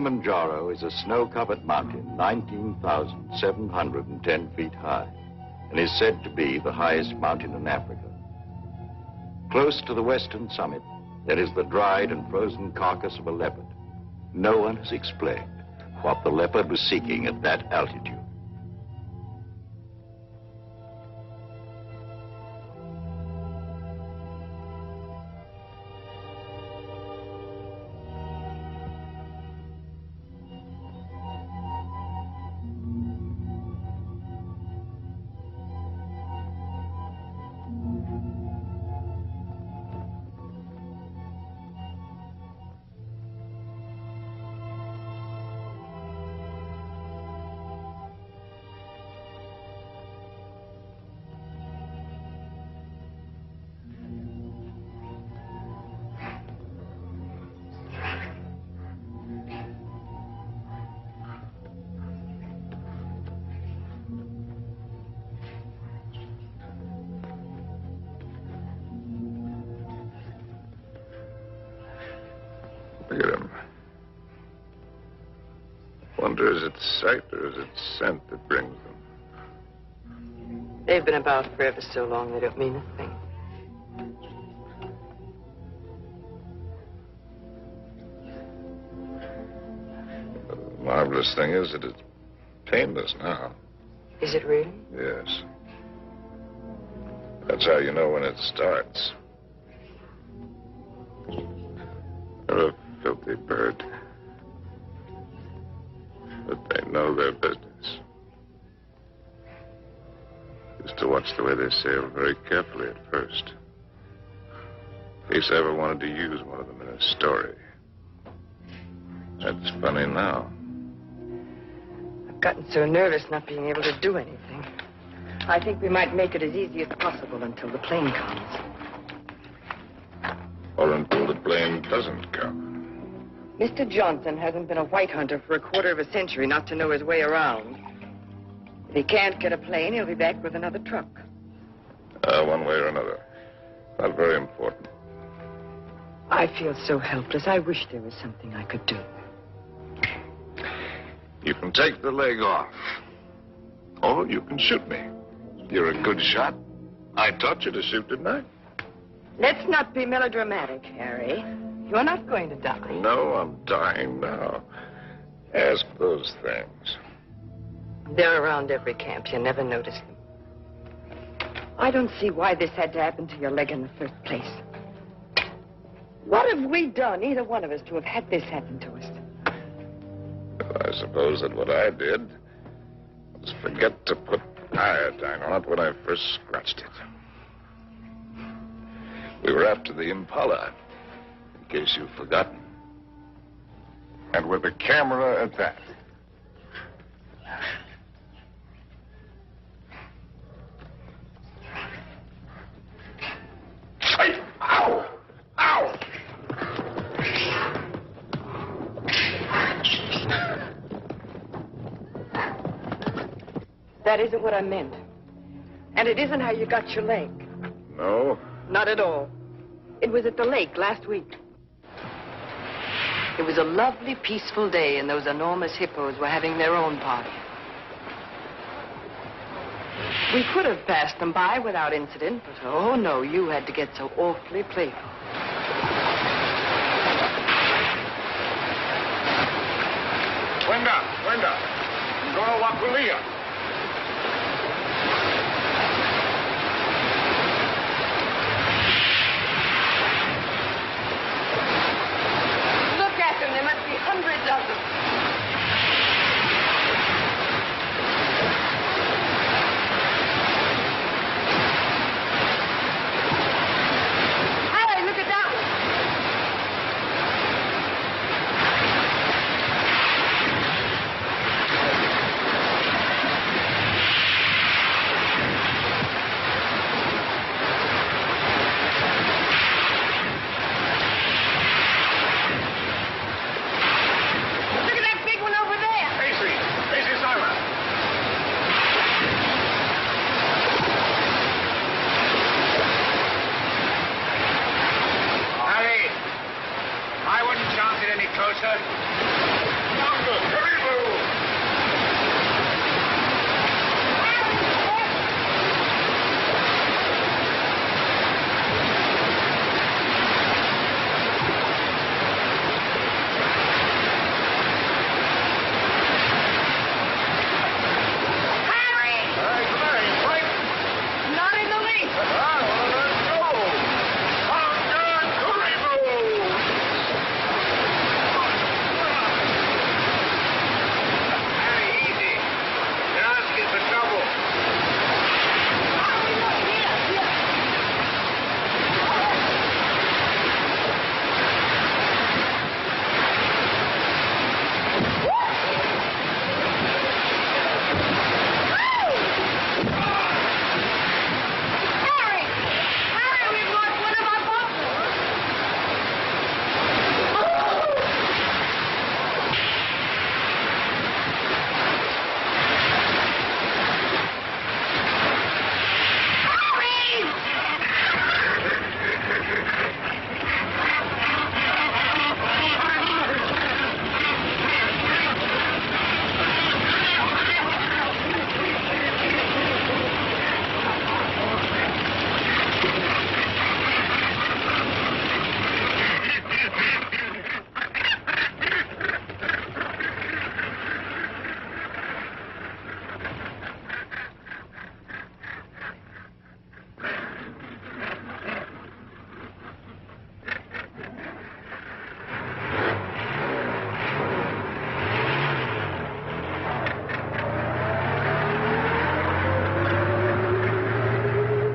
Kilimanjaro is a snow-covered mountain 19,710 feet high and is said to be the highest mountain in Africa. Close to the western summit, there is the dried and frozen carcass of a leopard. No one has explained what the leopard was seeking at that altitude. Look at him. Wonder, is it sight or is it scent that brings them? They've been about for ever so long, they don't mean a thing. The marvelous thing is that it's painless now. Is it really? Yes. That's how you know when it starts. They're a filthy bird. But they know their business. Used to watch the way they sail very carefully at first. In case I ever wanted to use one of them in a story. That's funny now. I've gotten so nervous not being able to do anything. I think we might make it as easy as possible until the plane comes. Or until the plane doesn't come. Mr. Johnson hasn't been a white hunter for a quarter of a century not to know his way around. If he can't get a plane, he'll be back with another truck. One way or another. Not very important. I feel so helpless. I wish there was something I could do. You can take the leg off. Or you can shoot me. You're a good shot. I taught you to shoot, didn't I? Let's not be melodramatic, Harry. You're not going to die. No, I'm dying now. Ask those things. They're around every camp. You never notice them. I don't see why this had to happen to your leg in the first place. What have we done, either one of us, to have had this happen to us? Well, I suppose that what I did was forget to put iodine on it when I first scratched it. We were after the Impala, in case you've forgotten. And with a camera at that. Ow! Ow! That isn't what I meant. And it isn't how you got your leg. No? Not at all. It was at the lake last week. It was a lovely, peaceful day, and those enormous hippos were having their own party. We could have passed them by without incident, but oh no, you had to get so awfully playful. Wenda. Ngoro wa kulia. Look at them. There must be hundreds of them. Harry, look at that one.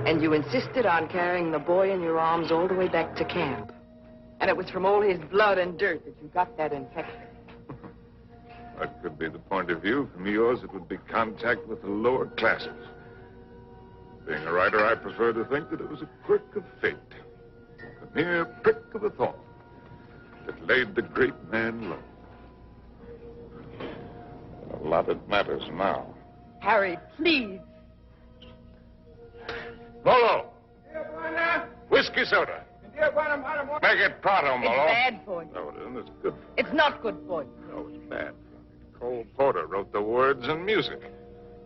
And you insisted on carrying the boy in your arms all the way back to camp. And it was from all his blood and dirt that you got that infection. That could be the point of view. From yours, it would be contact with the lower classes. Being a writer, I prefer to think that it was a quirk of fate. A mere prick of a thorn that laid the great man low. A lot it matters now. Harry, please. Molo! Whiskey soda. Make it pronto, It's Molo. bad for you. No, it isn't. It's good for you. It's not good for you. No, it's bad for you. Cole Porter wrote the words and music.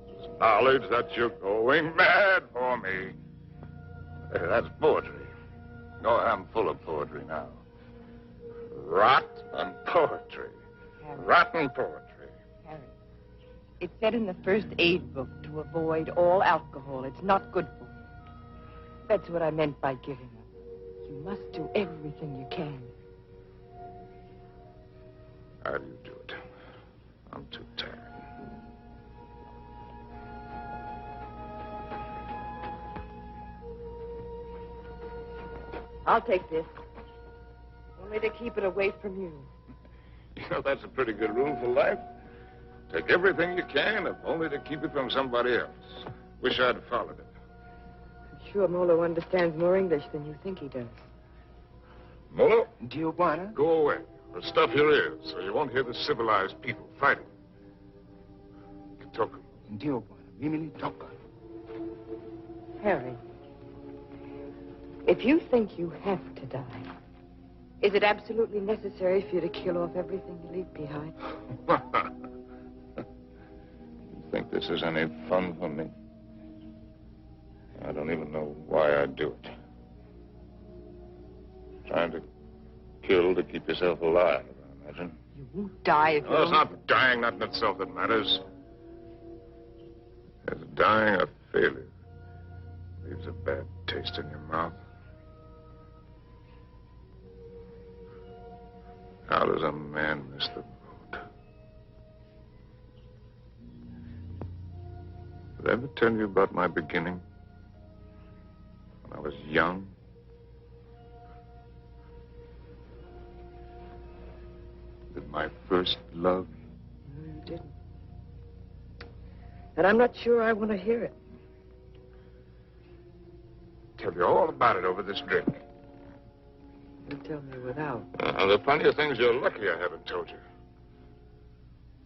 It's knowledge that you're going mad for me. Hey, that's poetry. Oh, I'm full of poetry now. Rot and poetry. Harry. Rotten poetry. Harry, it said in the first aid book to avoid all alcohol. It's not good for you. That's what I meant by giving up. You must do everything you can. How do you do it? I'm too tired. I'll take this. Only to keep it away from you. You know, that's a pretty good rule for life. Take everything you can, if only to keep it from somebody else. Wish I'd followed it. I'm sure Molo understands more English than you think he does. Molo, Tijuana? go away. Or stuff your ears so you won't hear the civilized people fighting. Kitoku. Tijuana. Mimili Toka. Harry, if you think you have to die, is it absolutely necessary for you to kill off everything you leave behind? You think this is any fun for me? I don't even know why I do it. Trying to kill to keep yourself alive, I imagine. You won't die if you Well, it's don't... not dying, not in itself that matters. It's dying a failure. Leaves a bad taste in your mouth. How does a man miss the boat? Did I ever tell you about my beginning? When I was young? With my first love? No, you didn't. And I'm not sure I want to hear it. Tell you all about it over this drink. You tell me without. There are plenty of things you're lucky I haven't told you.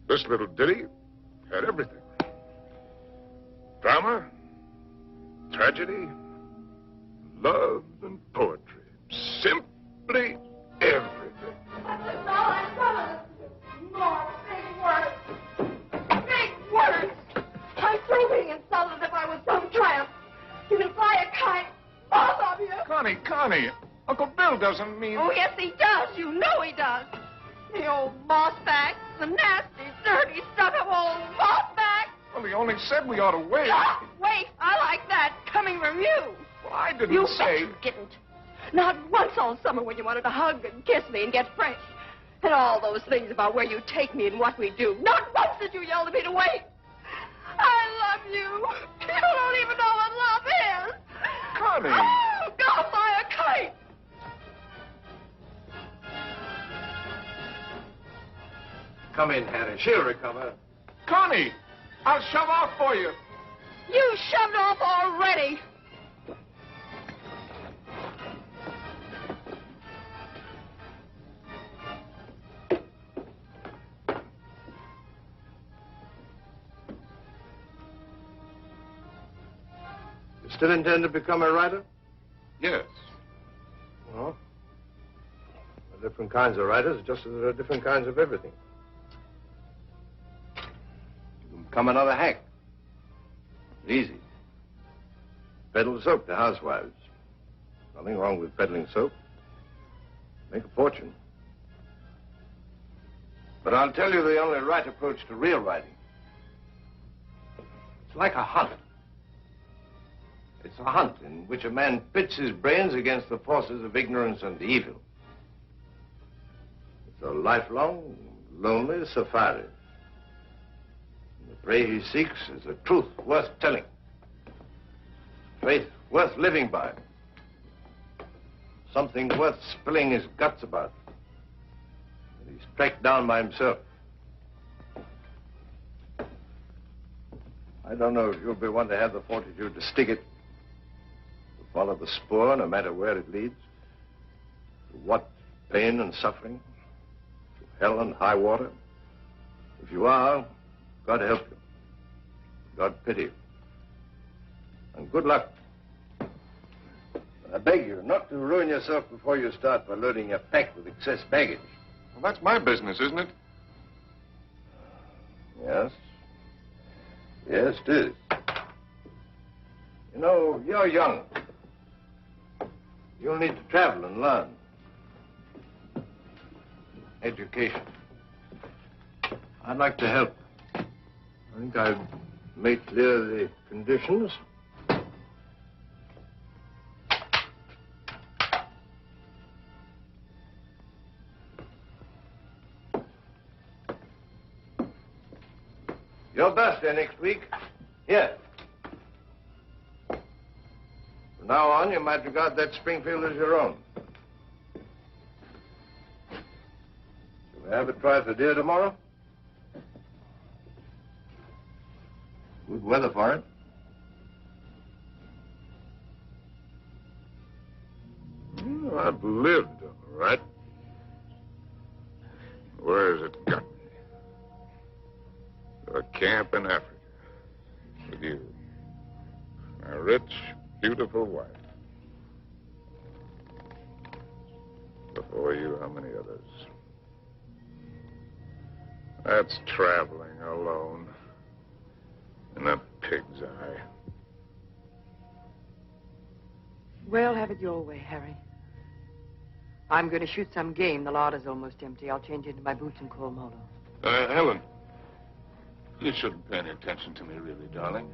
This little ditty had everything. Drama, tragedy, love, and poetry. Simply everything. That's all I promised. More big words. Big words. I'm through being insulted if I was some tramp. You can fly a kite, both of you. Connie, Uncle Bill doesn't mean... Oh, yes, he does. You know he does. The old mossback, the nasty, dirty, stuck-up old mossback. Well, he only said we ought to wait. Oh, wait, I like that, coming from you. Well, I didn't You say... bet you didn't. Not once all summer when you wanted to hug and kiss me and get fresh. And all those things about where you take me and what we do. Not once did you yell at me to wait. I love you. You don't even know what love is. Connie. Oh, go fly a kite. Come in, Harry. She'll recover. Connie, I'll shove off for you. You shoved off already. You still intend to become a writer? Yes. Well, there are different kinds of writers, just as there are different kinds of everything. You can become another hack. Easy. Peddle soap to housewives. Nothing wrong with peddling soap. Make a fortune. But I'll tell you the only right approach to real writing. It's like a hunt. It's a hunt in which a man pits his brains against the forces of ignorance and evil. It's a lifelong, lonely safari. And the prey he seeks is a truth worth telling. Fate worth living by. Something worth spilling his guts about. And he's tracked down by himself. I don't know if you'll be one to have the fortitude to stick it. To follow the spoor, no matter where it leads. To what pain and suffering. To hell and high water. If you are, God help you. God pity you. And good luck. I beg you not to ruin yourself before you start by loading your pack with excess baggage. Well, that's my business, isn't it? Yes. Yes, it is. You know, you're young. You'll need to travel and learn. Education. I'd like to help. I think I've made clear the conditions. Your birthday next week. Here. From now on, you might regard that Springfield as your own. Shall we have a try for deer tomorrow? Good weather for it. Well, I've lived, all right. Where has it got me? To a camp in Africa. With you. A rich, beautiful wife. Before you, how many others? That's traveling alone. In a pig's eye. Well, have it your way, Harry. I'm going to shoot some game. The larder's almost empty. I'll change into my boots and call Molo. Helen, you shouldn't pay any attention to me, really, darling.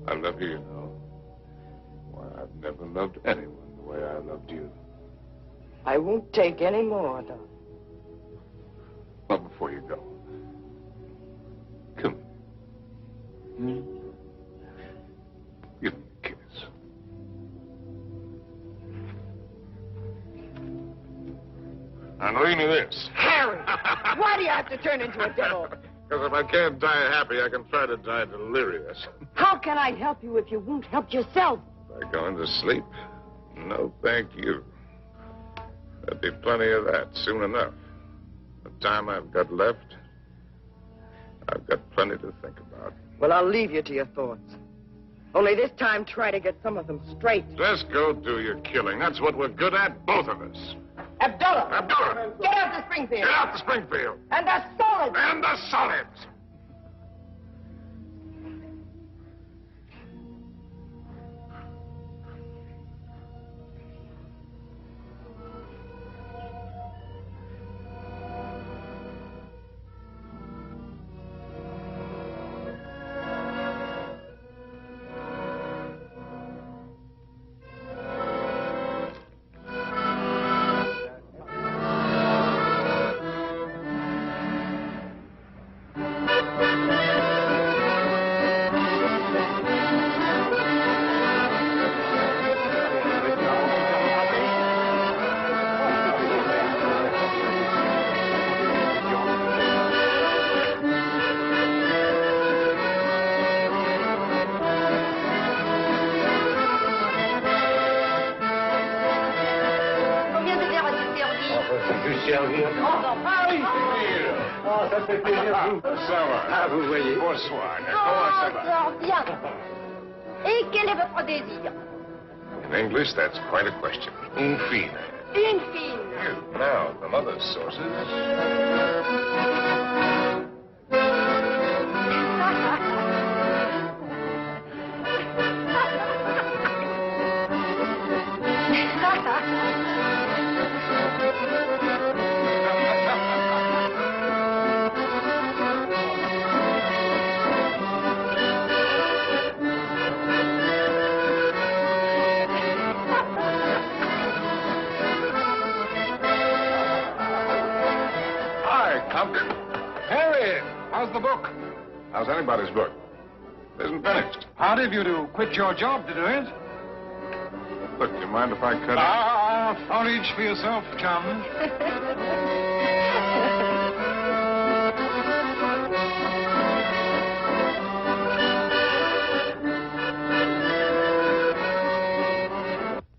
I love you, you know. Why, I've never loved anyone the way I loved you. I won't take any more, though. Well, before you go, come. Give me a kiss. And leave me this. Harry! Why do you have to turn into a devil? Because if I can't die happy, I can try to die delirious. How can I help you if you won't help yourself? By going to sleep? No, thank you. There'll be plenty of that soon enough. The time I've got left, I've got plenty to think about. Well, I'll leave you to your thoughts. Only this time, try to get some of them straight. Just go do your killing. That's what we're good at, both of us. Abdullah! Abdullah! Get out to Springfield! Get out to Springfield! And the solids! And the solids! Vous voyez. Bonsoir. Oh, fort bien. Et quel est votre désir? In English, that's quite a question. In fine. Une fille. Now, from other sources. Harry, how's the book? How's anybody's book? isn't finished. Hard of you to quit your job to do it. Look, do you mind if I cut it? Forage for yourself, chum.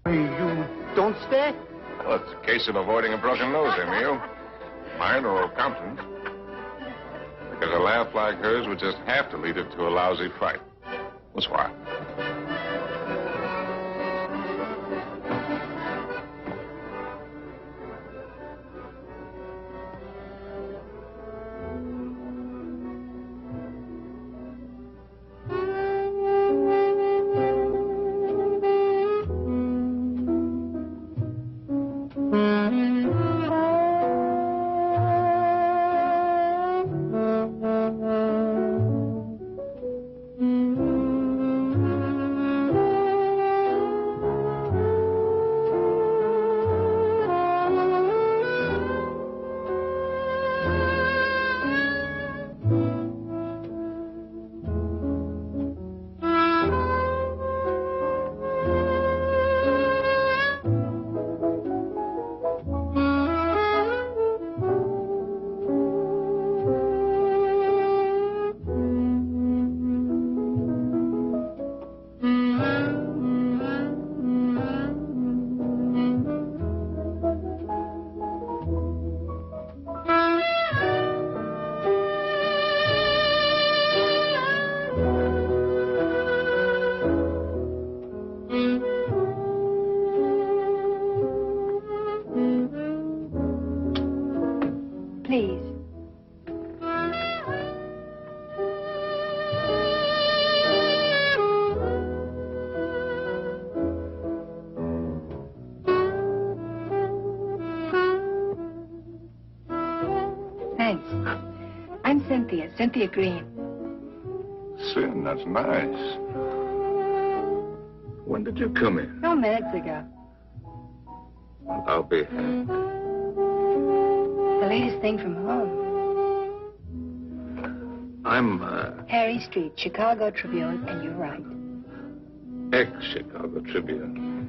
You don't stay? Well, it's a case of avoiding a broken nose, Emil. Mine or Compton's. Because a laugh like hers would just have to lead it to a lousy fight. That's why. Please. Thanks. I'm Cynthia Green. Sin, that's nice. When did you come in? No minutes ago. I'll be happy. The latest thing from home. I'm, Harry Street, Chicago Tribune, and you're right. ex-Chicago Tribune.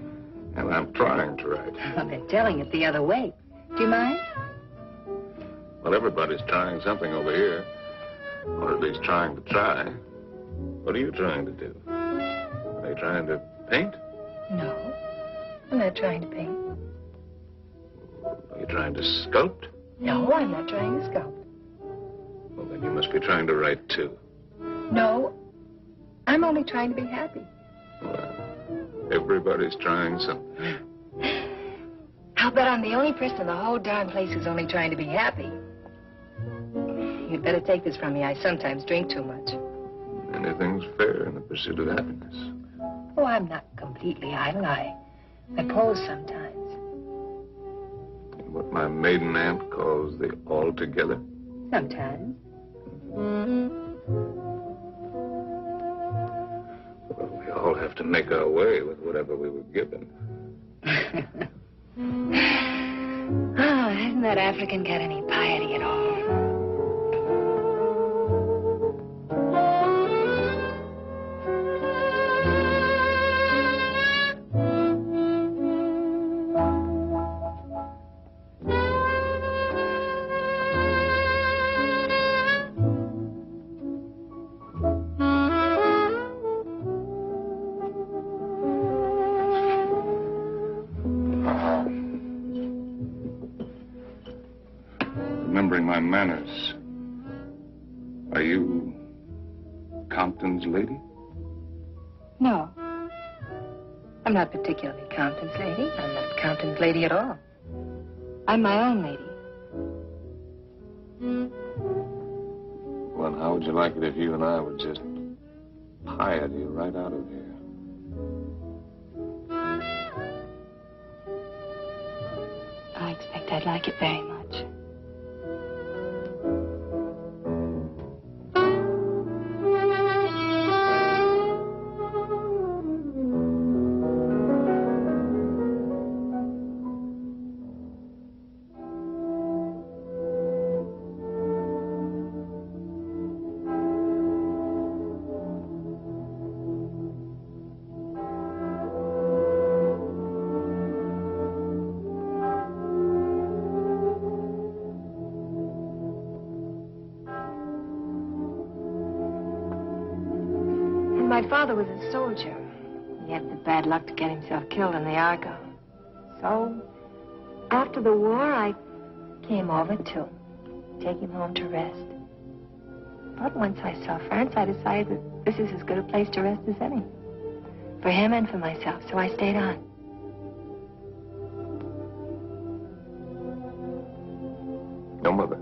And I'm trying to write. Well, they're telling it the other way. Do you mind? Well, everybody's trying something over here. Or at least trying to try. What are you trying to do? Are you trying to paint? No. I'm not trying to paint. Are you trying to sculpt? No, I'm not trying to sculpt. Well, then you must be trying to write, too. No. I'm only trying to be happy. Well, everybody's trying something. I'll bet I'm the only person in the whole darn place who's only trying to be happy. You'd better take this from me. I sometimes drink too much. Anything's fair in the pursuit of happiness. Oh, I'm not completely idle. I pose sometimes. What my maiden aunt calls the altogether. Sometimes. Well, we all have to make our way with whatever we were given. Oh, hasn't that African got any piety at all? Remembering my manners. Are you Compton's lady? No. I'm not particularly Compton's lady. I'm not Compton's lady at all. I'm my own lady. Well, how would you like it if you and I would just hired you right out of here? I expect I'd like it very much. My father was a soldier. He had the bad luck to get himself killed in the Argonne. So, after the war, I came over to take him home to rest. But once I saw France, I decided that this is as good a place to rest as any. For him and for myself, so I stayed on. No mother?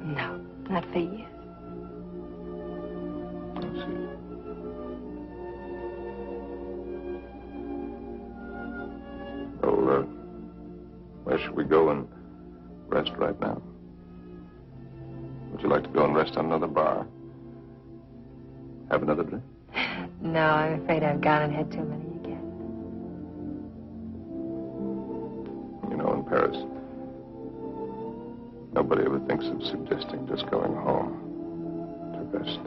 No, not for years. I see. Well, where should we go and rest right now? Would you like to go and rest on another bar? Have another drink? No, I'm afraid I've gone and had too many again. You know, in Paris, nobody ever thinks of suggesting just going home to rest.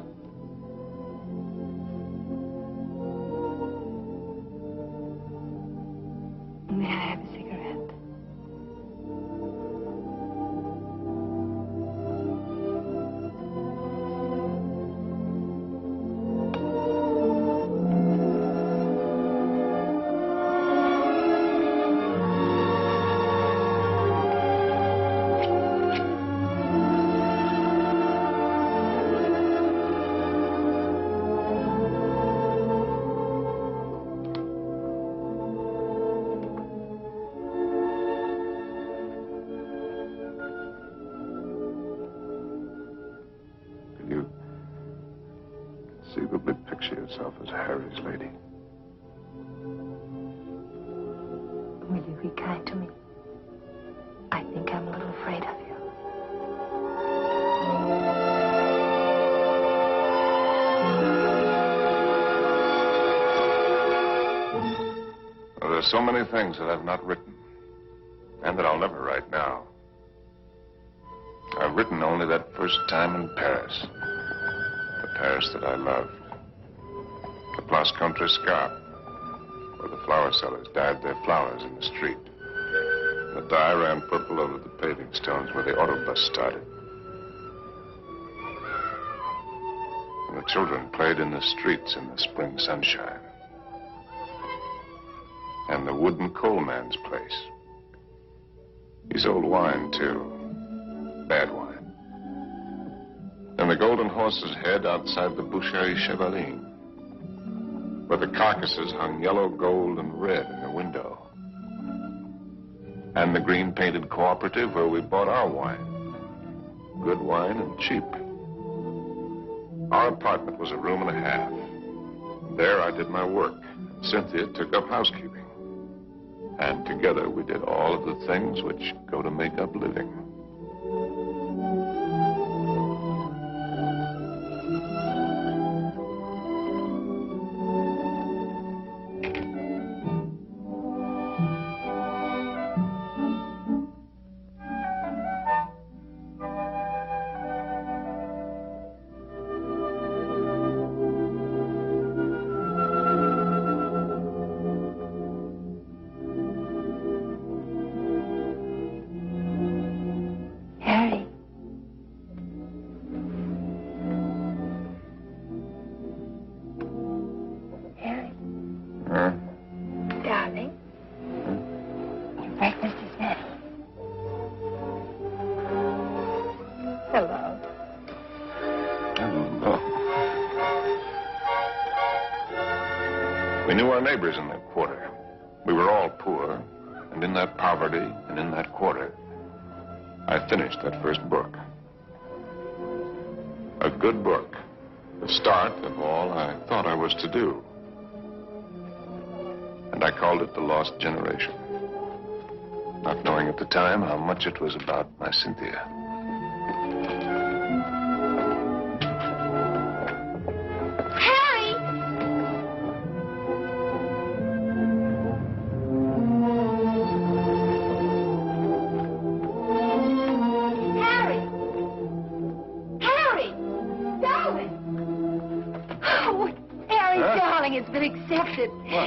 May I have a cigarette? Conceivably picture yourself as Harry's lady. Will you be kind to me? I think I'm a little afraid of you. Well, there's so many things that I've not written, and that I'll never write now. I've written only that first time in Paris. The Paris that I loved. The Place Contrescarpe, where the flower sellers dyed their flowers in the street. The dye ran purple over the paving stones where the autobus started. And the children played in the streets in the spring sunshine. And the wooden coal man's place. He sold wine, too. Bad wine. And the Golden Horse's Head outside the Boucherie Chevalier, where the carcasses hung yellow, gold, and red in the window. And the green-painted cooperative where we bought our wine. Good wine and cheap. Our apartment was a room and a half. There I did my work. Cynthia took up housekeeping. And together we did all of the things which go to make up living. We knew our neighbors in that quarter. We were all poor, and in that poverty and in that quarter, I finished that first book. A good book, the start of all I thought I was to do. And I called it The Lost Generation, not knowing at the time how much it was about my Cynthia.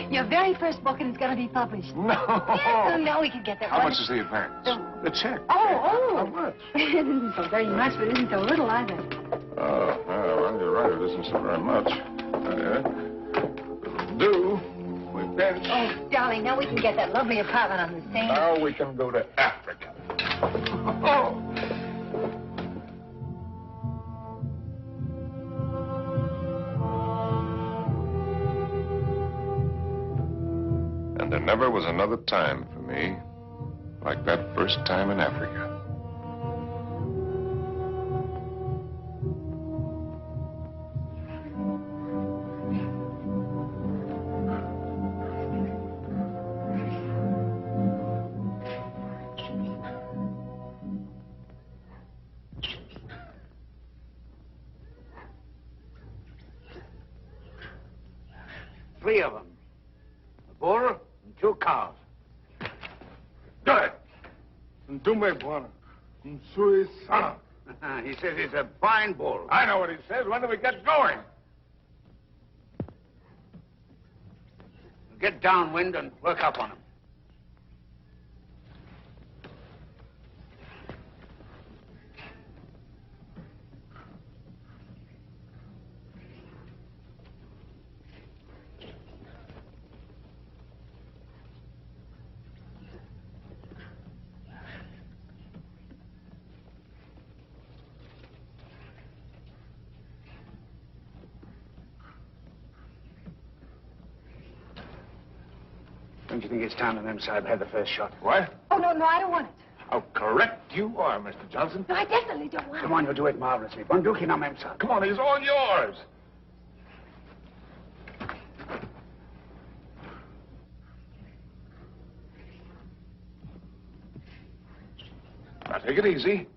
Your very first book, and it's going to be published. No. Yes, no, we can get that. How much is the advance? The check. Oh. How much? It isn't so very much, but it isn't so little either. Oh, well, you're right. It isn't so very much. do. We pinch. Oh, darling, now we can get that lovely apartment on the Seine. Now we can go to Africa. Oh! And there never was another time for me like that first time in Africa. Three of them. A bull and 2 cows. Good. Ndume bwana. Msui sana. He says he's a fine bull. I know what he says. When do we get going? Get downwind and work up on him. Don't you think it's time the Memsahib had the first shot? What? Oh, no, I don't want it. How correct you are, Mr. Johnson. No, I definitely don't want it. Come on, you'll do it marvelously. Bunduki no Memsahib. Come on, he's all yours. Now, take it easy.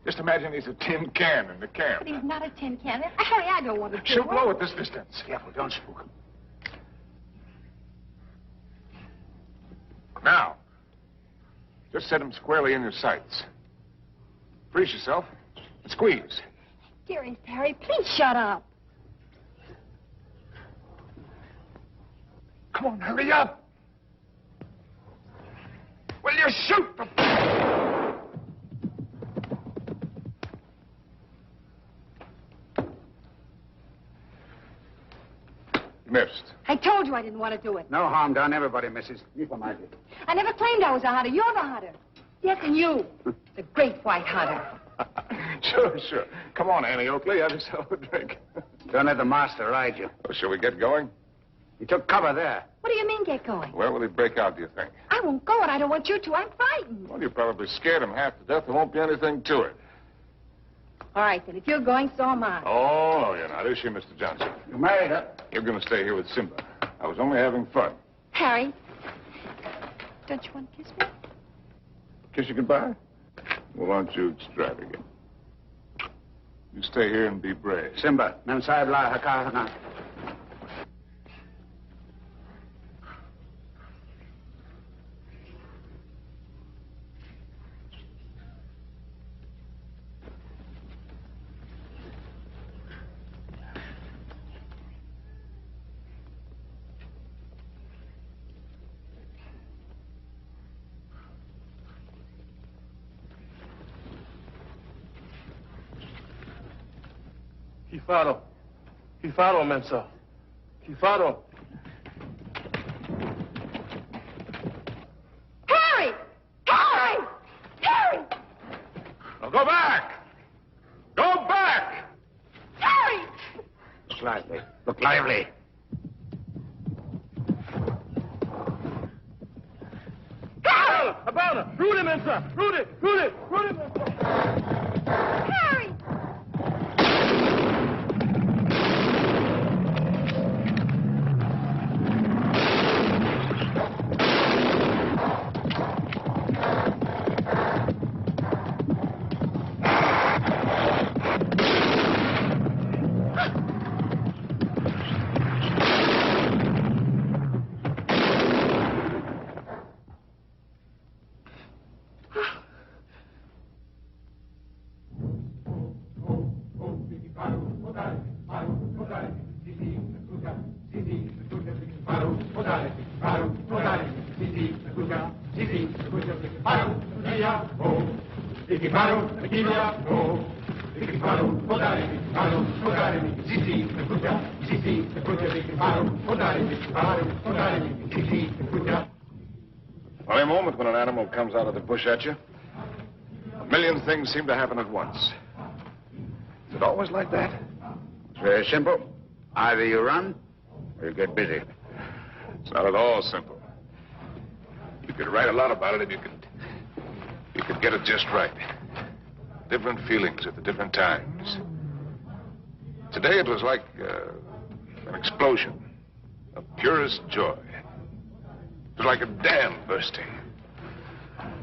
Just imagine he's a tin can in the camp. But he's not a tin can. Harry, I don't want to She'll blow at this distance. Careful, don't spook him. Now, just set him squarely in your sights. Brace yourself and squeeze. Dearest Harry, please shut up. Come on, hurry up. Will you shoot the... Missed. I told you I didn't want to do it. No harm done. Everybody misses. Me for my bit. I never claimed I was a hunter. You're the hunter. Yes, and you. The great white hunter. Sure. Come on, Annie Oakley. Have yourself a drink. Don't let the master ride you. Well, shall we get going? He took cover there. What do you mean, get going? Where will he break out, do you think? I won't go, and I don't want you to. I'm frightened. Well, you probably scared him half to death. There won't be anything to it. All right, then. If you're going, so am I. Oh, no, you're not. Is she, Mr. Johnson? You married her. You're going to stay here with Simba. I was only having fun. Harry, don't you want to kiss me? Kiss you goodbye? Well, aren't you extravagant? You stay here and be brave. Simba, Memsahib la hakahana. Kifaro, Memsa. Kifaro. Harry! Harry! Harry! Now go back! Go back! Harry! Look lively. Look lively. Harry! Abana! Rudy, Memsa! Rudy! Memsa! Harry! Funny moment when an animal comes out of the bush at you. A million things seem to happen at once. Is it always like that? It's very simple. Either you run or you get busy. It's not at all simple. You could write a lot about it if you could get it just right. Different feelings at the different times. Today it was like an explosion of purest joy. It was like a dam bursting.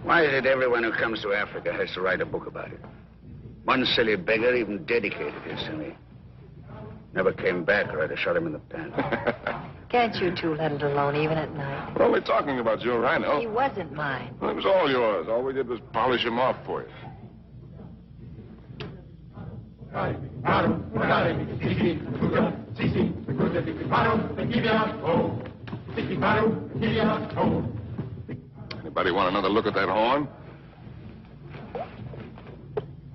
Why is it everyone who comes to Africa has to write a book about it? One silly beggar even dedicated his to me. Never came back or I'd have shot him in the pants. Can't you two let it alone even at night? We're only talking about your rhino. He wasn't mine. Well, it was all yours. All we did was polish him off for you. Anybody want another look at that horn?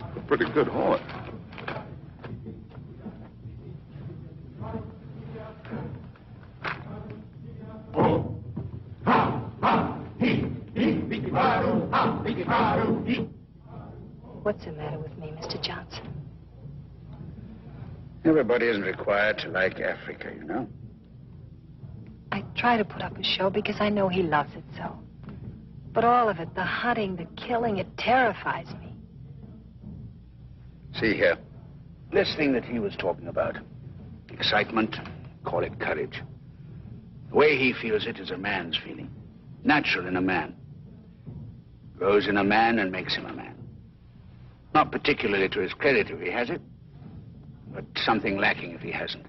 A pretty good horn. What's the matter with me, Mr. Johnson? Everybody isn't required to like Africa, you know. I try to put up a show because I know he loves it so. But all of it, the hunting, the killing, it terrifies me. See here, this thing that he was talking about, excitement, call it courage. The way he feels it is a man's feeling, natural in a man. Grows in a man and makes him a man. Not particularly to his credit if he has it, but something lacking if he hasn't.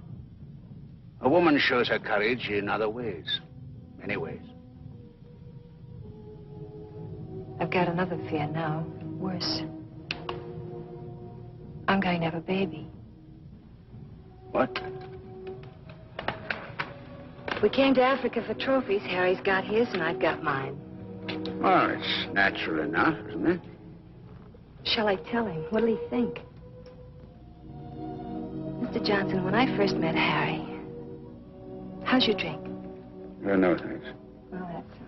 A woman shows her courage in other ways, many ways. I've got another fear now, worse. I'm going to have a baby. What? We came to Africa for trophies. Harry's got his and I've got mine. Well, it's natural enough, isn't it? Shall I tell him? What'll he think? Mr. Johnson, when I first met Harry, how's your drink? No, thanks. Well, that's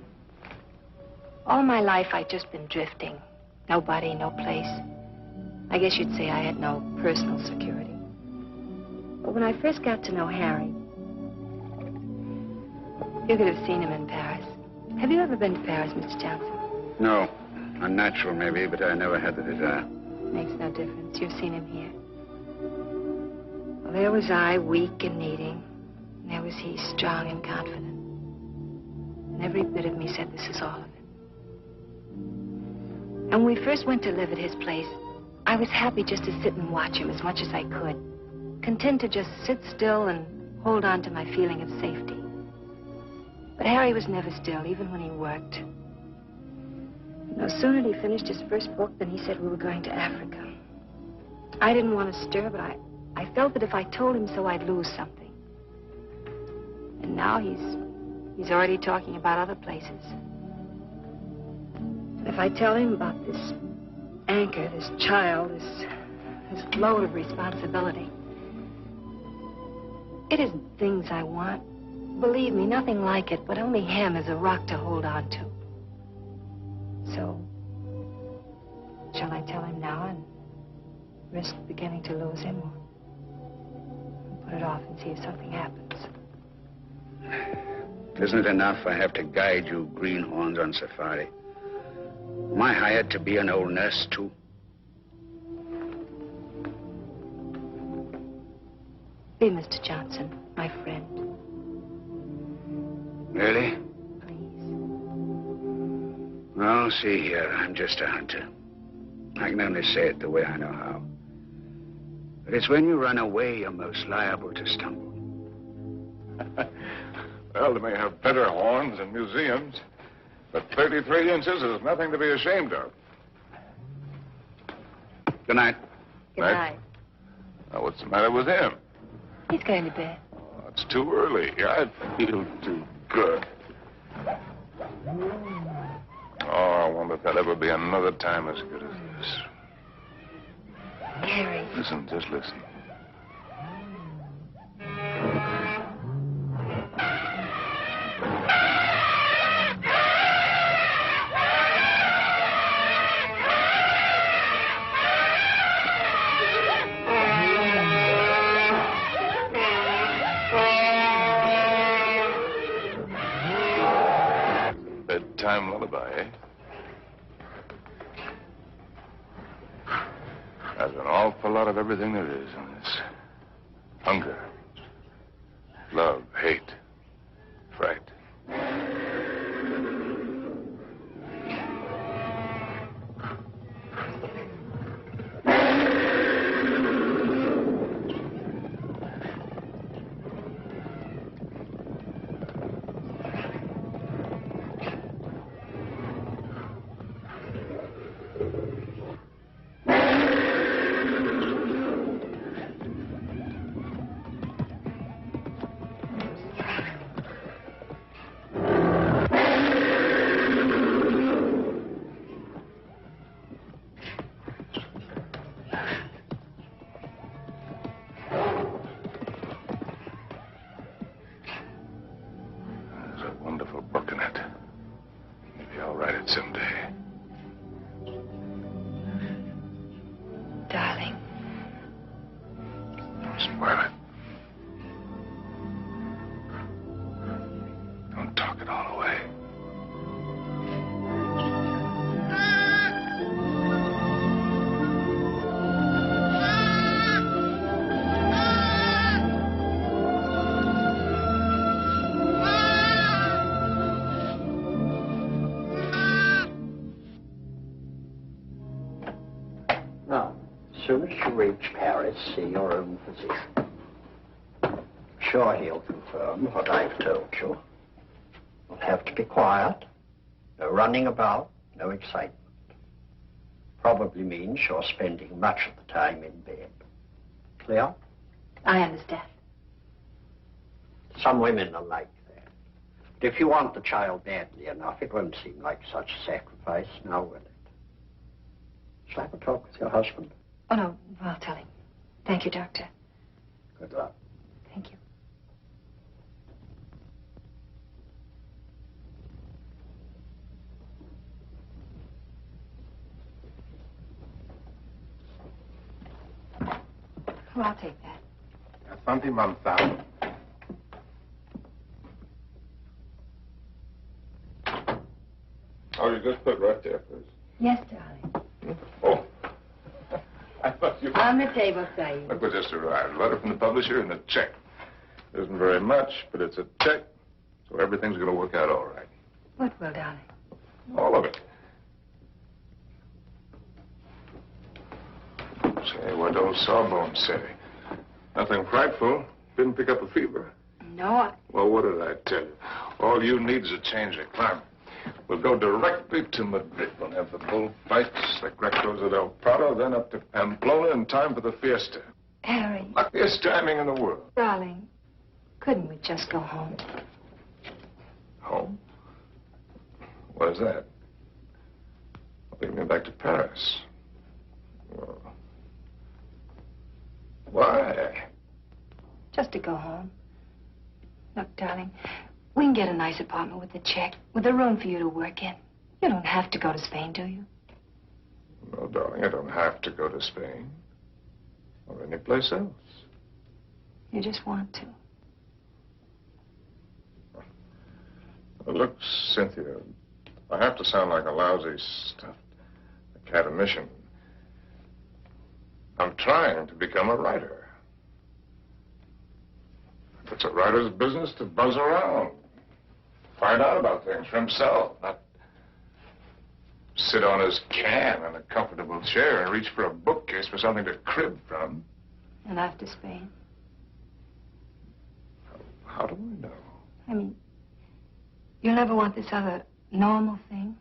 all my life I'd just been drifting. Nobody, no place. I guess you'd say I had no personal security. But when I first got to know Harry, you could have seen him in Paris. Have you ever been to Paris, Mr. Johnson? No. Unnatural, maybe, but I never had the desire. Makes no difference. You've seen him here. Well, there was I, weak and needing. And there was he, strong and confident. And every bit of me said, this is all of it. And when we first went to live at his place, I was happy just to sit and watch him as much as I could. Content to just sit still and hold on to my feeling of safety. But Harry was never still, even when he worked. No sooner had he finished his first book than he said we were going to Africa. I didn't want to stir, but I felt that if I told him so, I'd lose something. And now he's already talking about other places. And if I tell him about this anchor, this child, this load of responsibility, it isn't things I want. Believe me, nothing like it, but only him as a rock to hold on to. So, shall I tell him now and risk beginning to lose him, or put it off and see if something happens? Isn't it enough I have to guide you greenhorns on safari? Am I hired to be an old nurse, too? Be Mr. Johnson, my friend. Really? Please. Well, see here, I'm just a hunter. I can only say it the way I know how. But it's when you run away you're most liable to stumble. Well, they may have better horns in museums, but 33 inches is nothing to be ashamed of. Good night. Good night. Now, what's the matter with him? He's going to bed. Oh, it's too early. I feel too good. Oh, I wonder if there'll ever be another time as good as this. Harry. Listen, just listen. Bedtime lullaby, eh? There's an awful lot of everything there is in this. Hunger, love, hate, fright. Wonderful book in it. Maybe I'll write it someday. Darling. Don't spoil it. Don't talk it all away. As soon as you reach Paris, see your own physician. Sure, he'll confirm what I've told you. You'll have to be quiet. No running about, no excitement. Probably means you're spending much of the time in bed. Clear? I understand. Some women are like that. But if you want the child badly enough, it won't seem like such a sacrifice, now will it? Shall I have a talk with your husband? Oh, no, I'll tell him. Thank you, Doctor. Good luck. Thank you. Oh, I'll take that. Asante, Mamsa. Oh, you just put right there, please. Yes, darling. Oh. I thought you... On the table, sir. Look what just arrived. A letter from the publisher and a check. It isn't very much, but it's a check, so everything's going to work out all right. What will, darling? All of it. Say, what old Sawbones say? Nothing frightful. Didn't pick up a fever. No, Well, what did I tell you? All you need is a change of climate. We'll go directly to Madrid. We'll have the bullfights, the Grecos at El Prado, then up to Pamplona in time for the fiesta. Harry. Luckiest timing in the world. Darling, couldn't we just go home? Home? What is that? Take me back to Paris. Well, why? Just to go home. Look, darling, we can get a nice apartment with a check, with a room for you to work in. You don't have to go to Spain, do you? No, darling, I don't have to go to Spain. Or any place else. You just want to. Well, look, Cynthia, I have to sound like a lousy stuffed academician. I'm trying to become a writer. It's a writer's business to buzz around. Find out about things for himself, not sit on his can in a comfortable chair and reach for a bookcase for something to crib from. And after Spain? How do I know? I mean, you'll never want this other normal thing?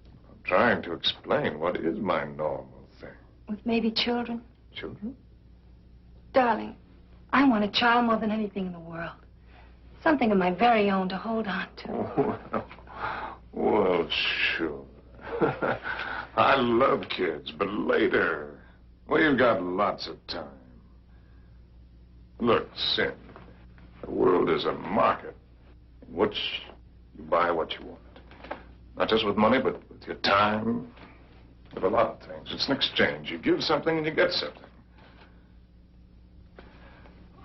I'm trying to explain what is my normal thing. With maybe children? Children? Darling, I want a child more than anything in the world. Something of my very own to hold on to. Well, sure. I love kids, but later. We've got lots of time. Look, Sin, the world is a market in which you buy what you want. Not just with money, but with your time, with a lot of things. It's an exchange. You give something and you get something.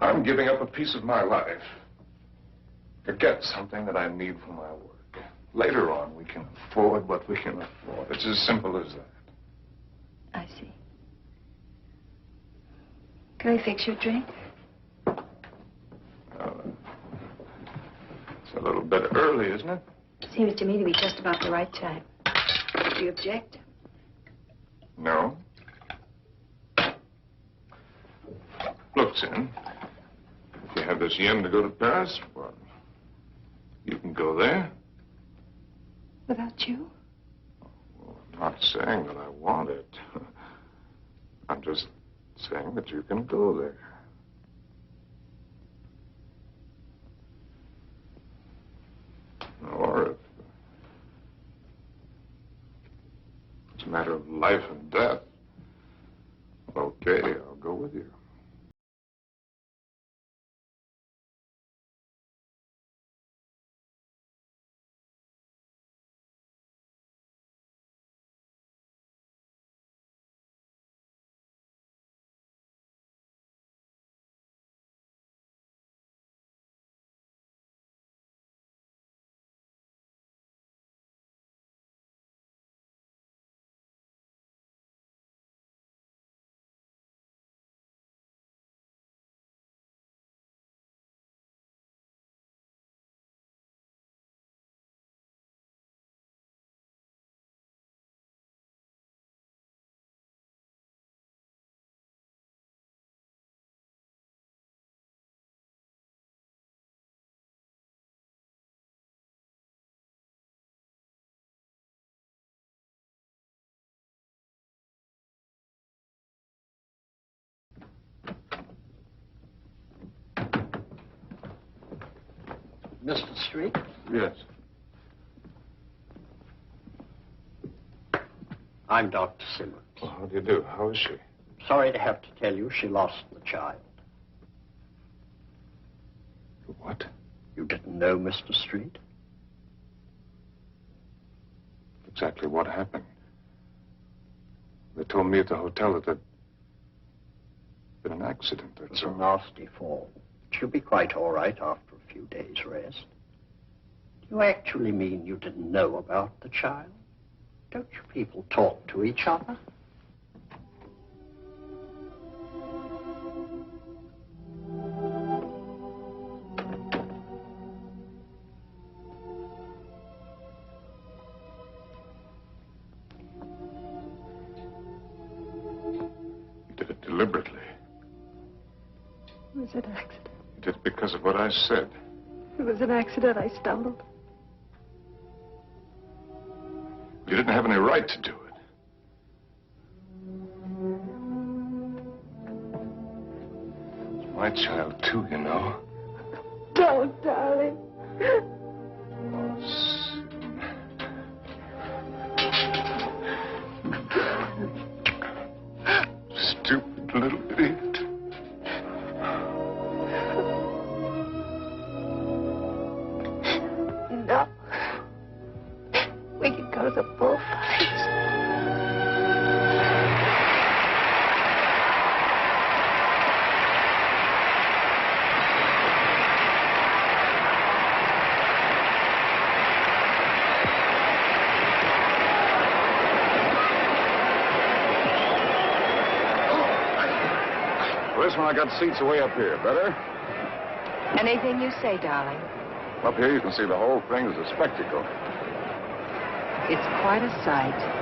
I'm giving up a piece of my life to get something that I need for my work. Later on, we can afford what we can afford. It's as simple as that. I see. Can I fix your drink? It's a little bit early, isn't it? Seems to me to be just about the right time. Do you object? No. Look, Sin, if you have this yen to go to Paris, well, you can go there. Without you? Well, I'm not saying that I want it. I'm just saying that you can go there. Or if it's a matter of life and death, okay, I'll go with you. Mr. Street? Yes. I'm Dr. Simmons. Well, how do you do? How is she? Sorry to have to tell you she lost the child. What? You didn't know, Mr. Street? Exactly what happened? They told me at the hotel that there'd been an accident. It was a nasty fall. She'll be quite all right after a few days' rest. Do you actually mean you didn't know about the child? Don't you people talk to each other? You did it deliberately. It was an accident. You did it because of what I said. It was an accident. I stumbled. You didn't have any right to do it. It's my child, too, you know. Don't, darling. Stupid little idiot. No. We could go to the bullfights. This one, I got seats way up here. Better? Anything you say, darling. Up here, you can see the whole thing as a spectacle. It's quite a sight.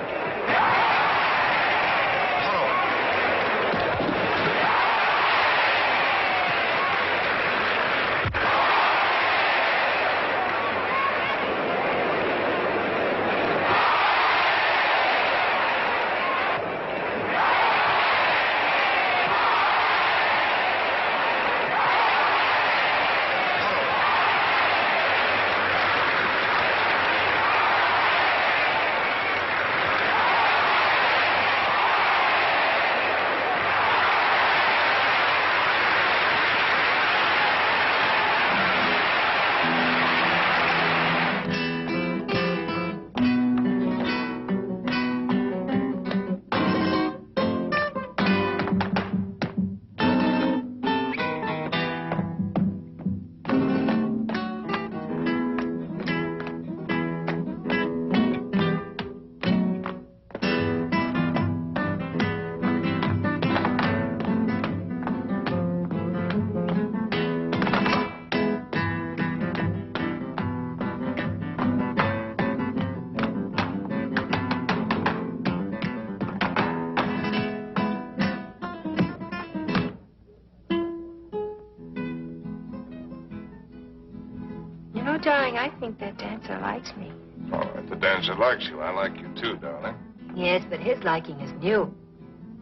No, darling, I think that dancer likes me. All right, the dancer likes you. I like you too, darling. Yes, but his liking is new.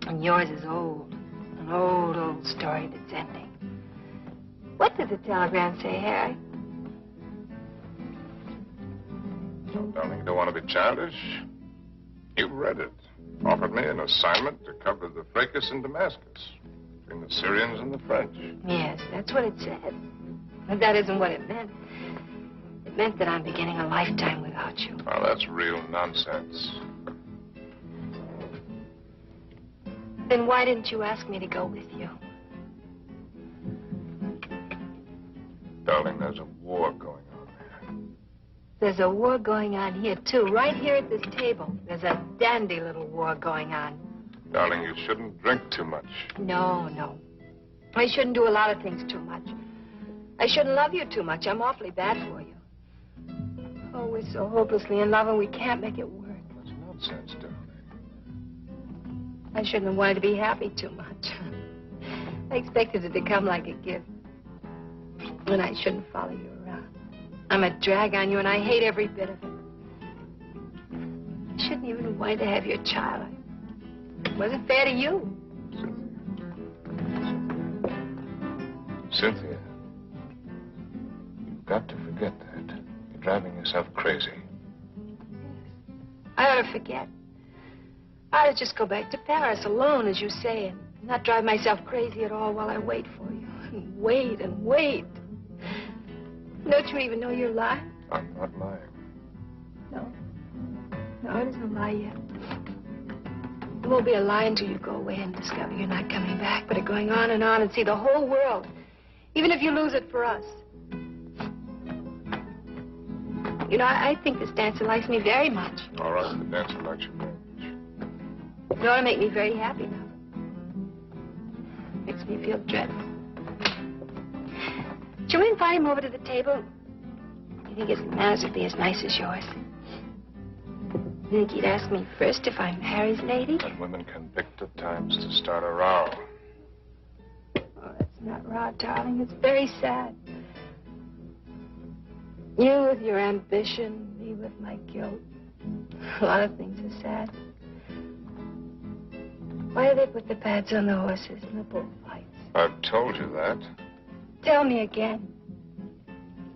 And yours is old. An old, old story that's ending. What did the telegram say, Harry? Darling, you don't want to be childish? You read it. Offered me an assignment to cover the fracas in Damascus between the Syrians and the French. Yes, that's what it said. But that isn't what it meant. It meant that I'm beginning a lifetime without you. Well, that's real nonsense. Then why didn't you ask me to go with you? Darling, there's a war going on there. There's a war going on here, too. Right here at this table. There's a dandy little war going on. Darling, you shouldn't drink too much. No, no. I shouldn't do a lot of things too much. I shouldn't love you too much. I'm awfully bad for you. Oh, we're so hopelessly in love and we can't make it work. That's nonsense, darling. I shouldn't have wanted to be happy too much. I expected it to come like a gift. And I shouldn't follow you around. I'm a drag on you and I hate every bit of it. I shouldn't even have wanted to have your child. It wasn't fair to you. Cynthia, you've got to forget that. You're driving yourself crazy. I ought to forget. I ought to just go back to Paris alone, as you say, and not drive myself crazy at all while I wait for you. And wait and wait. Don't you even know you're lying? I'm not lying. No. No, it isn't a lie yet. It won't be a lie until you go away and discover you're not coming back, but are going on and see the whole world, even if you lose it for us. You know, I think this dancer likes me very much. All right, the dancer likes you very much. It ought to make me very happy now. Makes me feel dreadful. Shall we invite him over to the table? You think his manners would be as nice as yours? You think he'd ask me first if I'm Harry's lady? And women can pick the times to start a row. Oh, that's not raw, darling. It's very sad. You with your ambition, me with my guilt. A lot of things are sad. Why do they put the pads on the horses in the bullfights? I've told you that. Tell me again.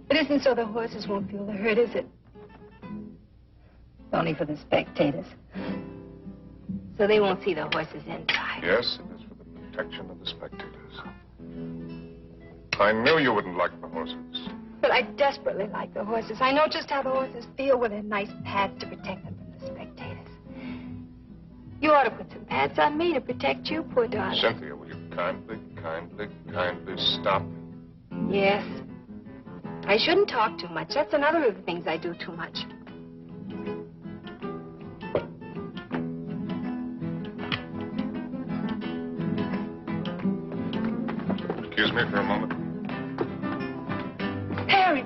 It isn't so the horses won't feel the hurt, is it? Only for the spectators. So they won't see the horses inside. Yes, it is for the protection of the spectators. I knew you wouldn't like the horses. But I desperately like the horses. I know just how the horses feel with their nice pads to protect them from the spectators. You ought to put some pads on me to protect you, poor darling. Cynthia, will you kindly stop? Yes. I shouldn't talk too much. That's another of the things I do too much. Excuse me for a moment. Harry!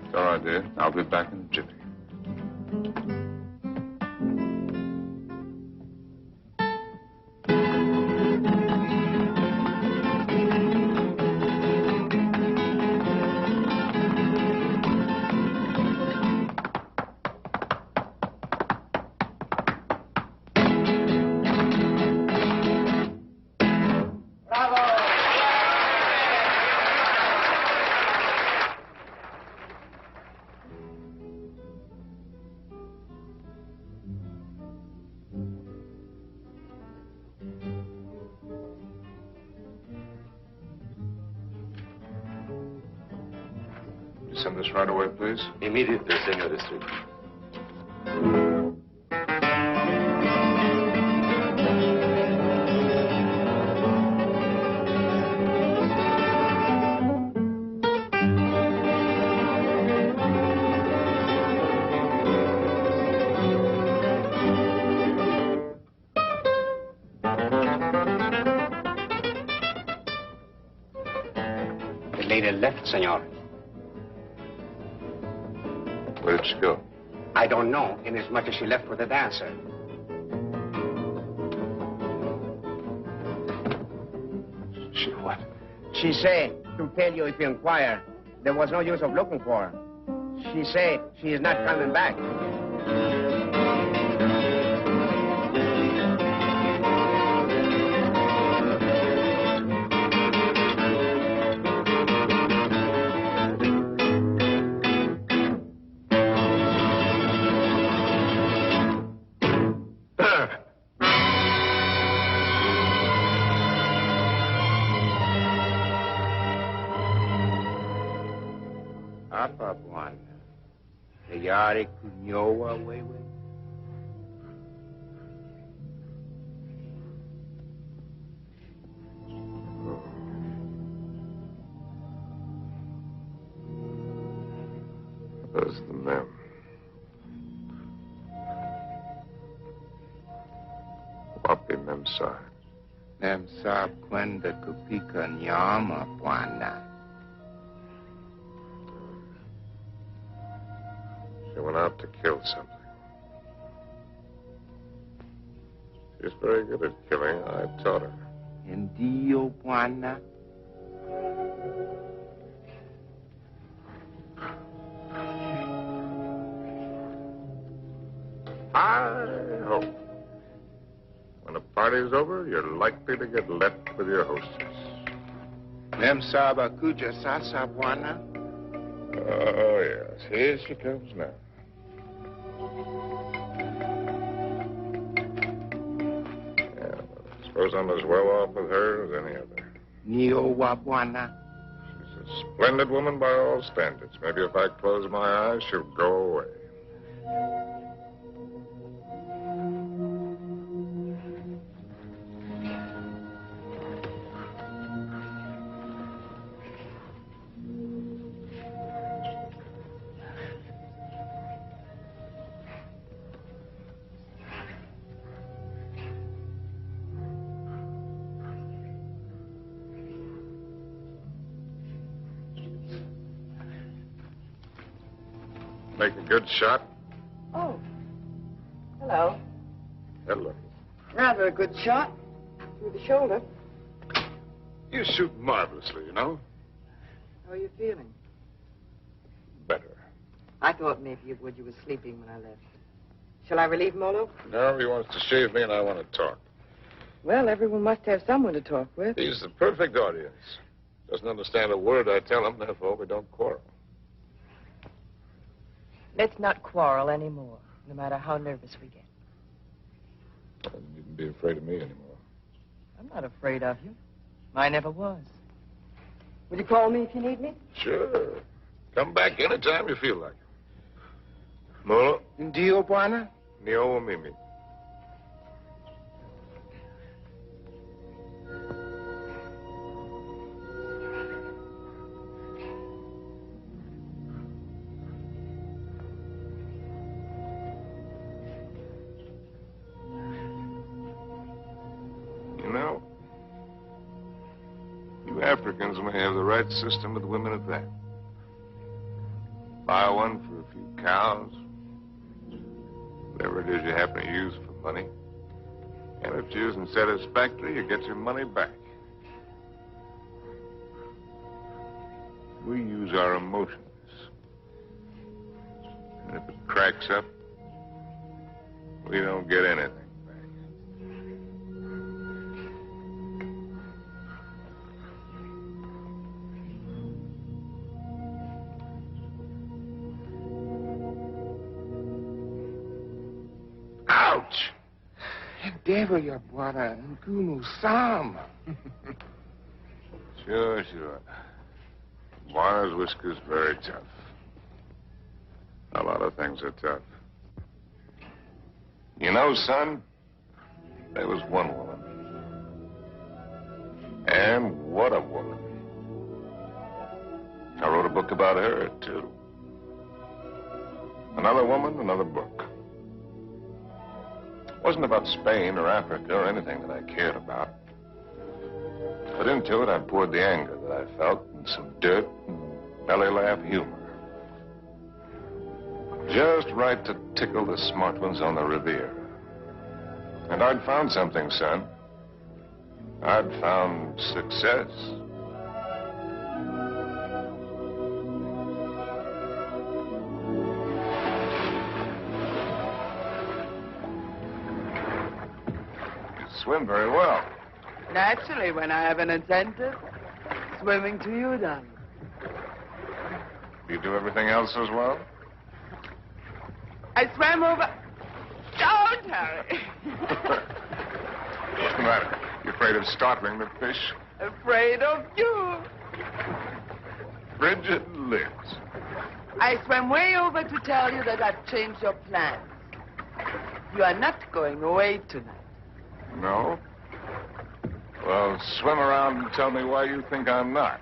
It's all right, dear. I'll be back in a jiffy. Send this right away, please. Immediately, Senor District. The lady left, senor. Where did she go? I don't know, inasmuch as she left with the dancer. She what? She said to tell you if you inquire there was no use of looking for her. She say she is not coming back. Apa Bwana. Tayari kunyoa wewe. Those are the men. Wapi Memsa? Memsa kwenda kupika nyama, Bwana. She went out to kill something. She's very good at killing. I taught her. Ndio, Bwana. I hope when the party's over, you're likely to get left with your hostess. Memsa bakuja sasa, Bwana. Oh, yes. Here she comes now. Yeah, I suppose I'm as well off with her as any other. Nio wa Bwana. She's a splendid woman by all standards. Maybe if I close my eyes, she'll go away. Make a good shot? Oh. Hello. Hello. Rather a good shot. Through the shoulder. You shoot marvelously, you know. How are you feeling? Better. I thought maybe you would. You were sleeping when I left. Shall I relieve Molo? No, he wants to shave me and I want to talk. Well, everyone must have someone to talk with. He's the perfect audience. Doesn't understand a word I tell him, therefore we don't quarrel. Let's not quarrel anymore, no matter how nervous we get. You needn't be afraid of me anymore. I'm not afraid of you. I never was. Will you call me if you need me? Sure. Come back anytime you feel like it. Molo. Ndio, Bwana. Nio mimi. You know, you Africans may have the right system with women at that. Buy one for a few cows, whatever it is you happen to use for money. And if it isn't satisfactory, you get your money back. We use our emotions. And if it cracks up, we don't get anything back. Ouch! Devil, ya Bwana. Ngumu Sam. Sure. Bwana's whisker's very tough. A lot of things are tough. You know, son, there was one woman. And what a woman. I wrote a book about her, too. Another woman, another book. It wasn't about Spain or Africa or anything that I cared about. But into it, I poured the anger that I felt and some dirt and belly laugh humor. Just right to tickle the smart ones on the Riviera. And I'd found something, son. I'd found success. swim very well. Naturally, when I have an incentive, swimming to you, darling. Do you do everything else as well? I swam over... Don't, Harry. What's the matter? You afraid of startling the fish? Afraid of you. Bridget lives. I swam way over to tell you that I've changed your plans. You are not going away tonight. No? Well, swim around and tell me why you think I'm not.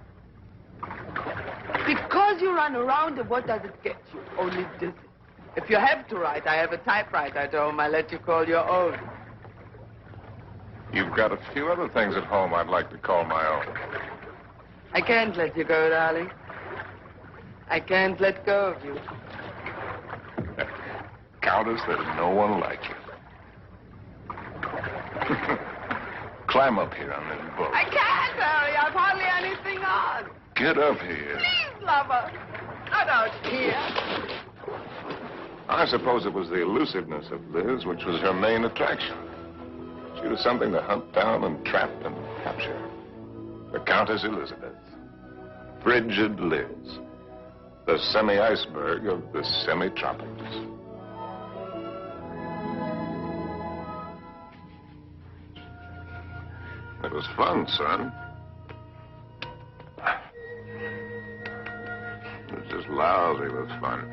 Because you run around, and what does it get you? Only dizzy. If you have to write, I have a typewriter at home. I let you call your own. You've got a few other things at home I'd like to call my own. I can't let you go, darling. I can't let go of you. Countess, there's no one like you. Climb up here on this boat. I can't, Harry. I've hardly anything on. Get up here. Please, lover. Not out here. I suppose it was the elusiveness of Liz which was her main attraction. She was something to hunt down and trap and capture. The Countess Elizabeth. Frigid Liz. The semi-iceberg of the semi-tropics. It was fun, son. It was just lousy with fun.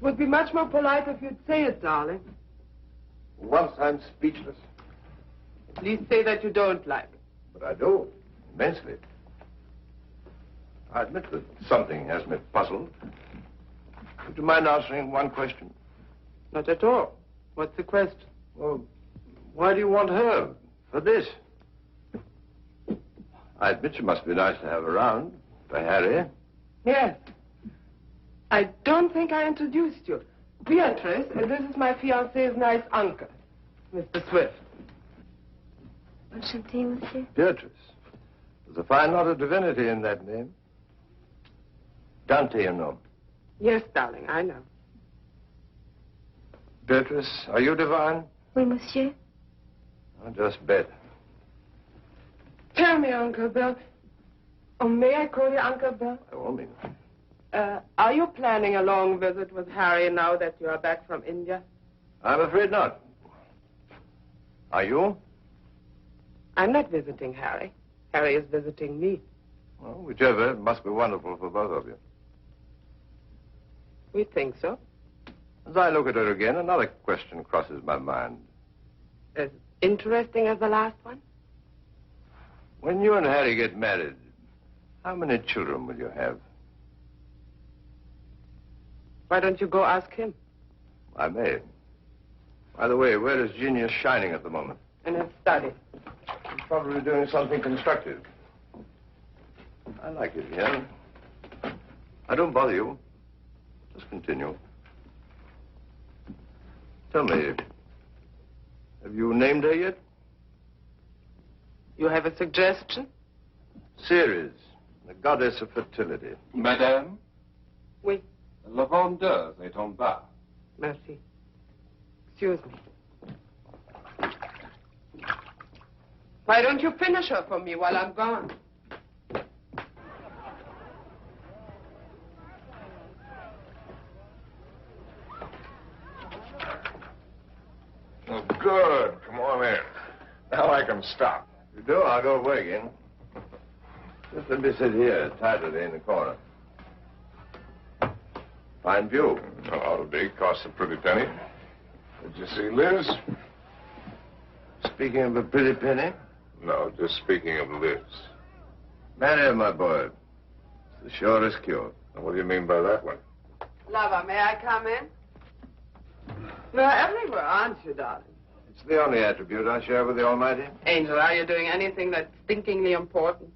It would be much more polite if you'd say it, darling. Once I'm speechless. Please say that you don't like it. But I do, immensely. I admit that something has me puzzled. Would you mind answering one question? Not at all. What's the question? Well, why do you want her for this? I admit she must be nice to have around, for Harry. Yes. I don't think I introduced you. Beatrice, and this is my fiancé's nice uncle, Mr. Swift. Enchanté, monsieur. Beatrice. There's a fine lot of divinity in that name. Dante, you know. Yes, darling, I know. Beatrice, are you divine? Oui, monsieur. I just bet. Tell me, Uncle Bill. Oh, may I call you Uncle Bill? By all means. Are you planning a long visit with Harry now that you are back from India? I'm afraid not. Are you? I'm not visiting Harry. Harry is visiting me. Well, whichever, it must be wonderful for both of you. We think so. As I look at her again, another question crosses my mind. As interesting as the last one? When you and Harry get married, how many children will you have? Why don't you go ask him? I may. By the way, where is Genius shining at the moment? In his study. He's probably doing something constructive. I like it here. I don't bother you. Just continue. Tell me, have you named her yet? You have a suggestion? Ceres, the goddess of fertility. Madame? Oui. La vendeuse est en bas. Merci. Excuse me. Why don't you finish her for me while I'm gone? Oh, good. Come on in. Now I can stop. If you do, I'll go away again. Just let me sit here, tidily in the corner. Fine view. Oh, it'll cost a pretty penny. Did you see Liz? Speaking of a pretty penny? No, just speaking of Liz. Marry her, my boy. It's the surest cure. What do you mean by that one? Lover, may I come in? You're everywhere, aren't you, darling? It's the only attribute I share with the Almighty. Angel, are you doing anything that's stinkingly important?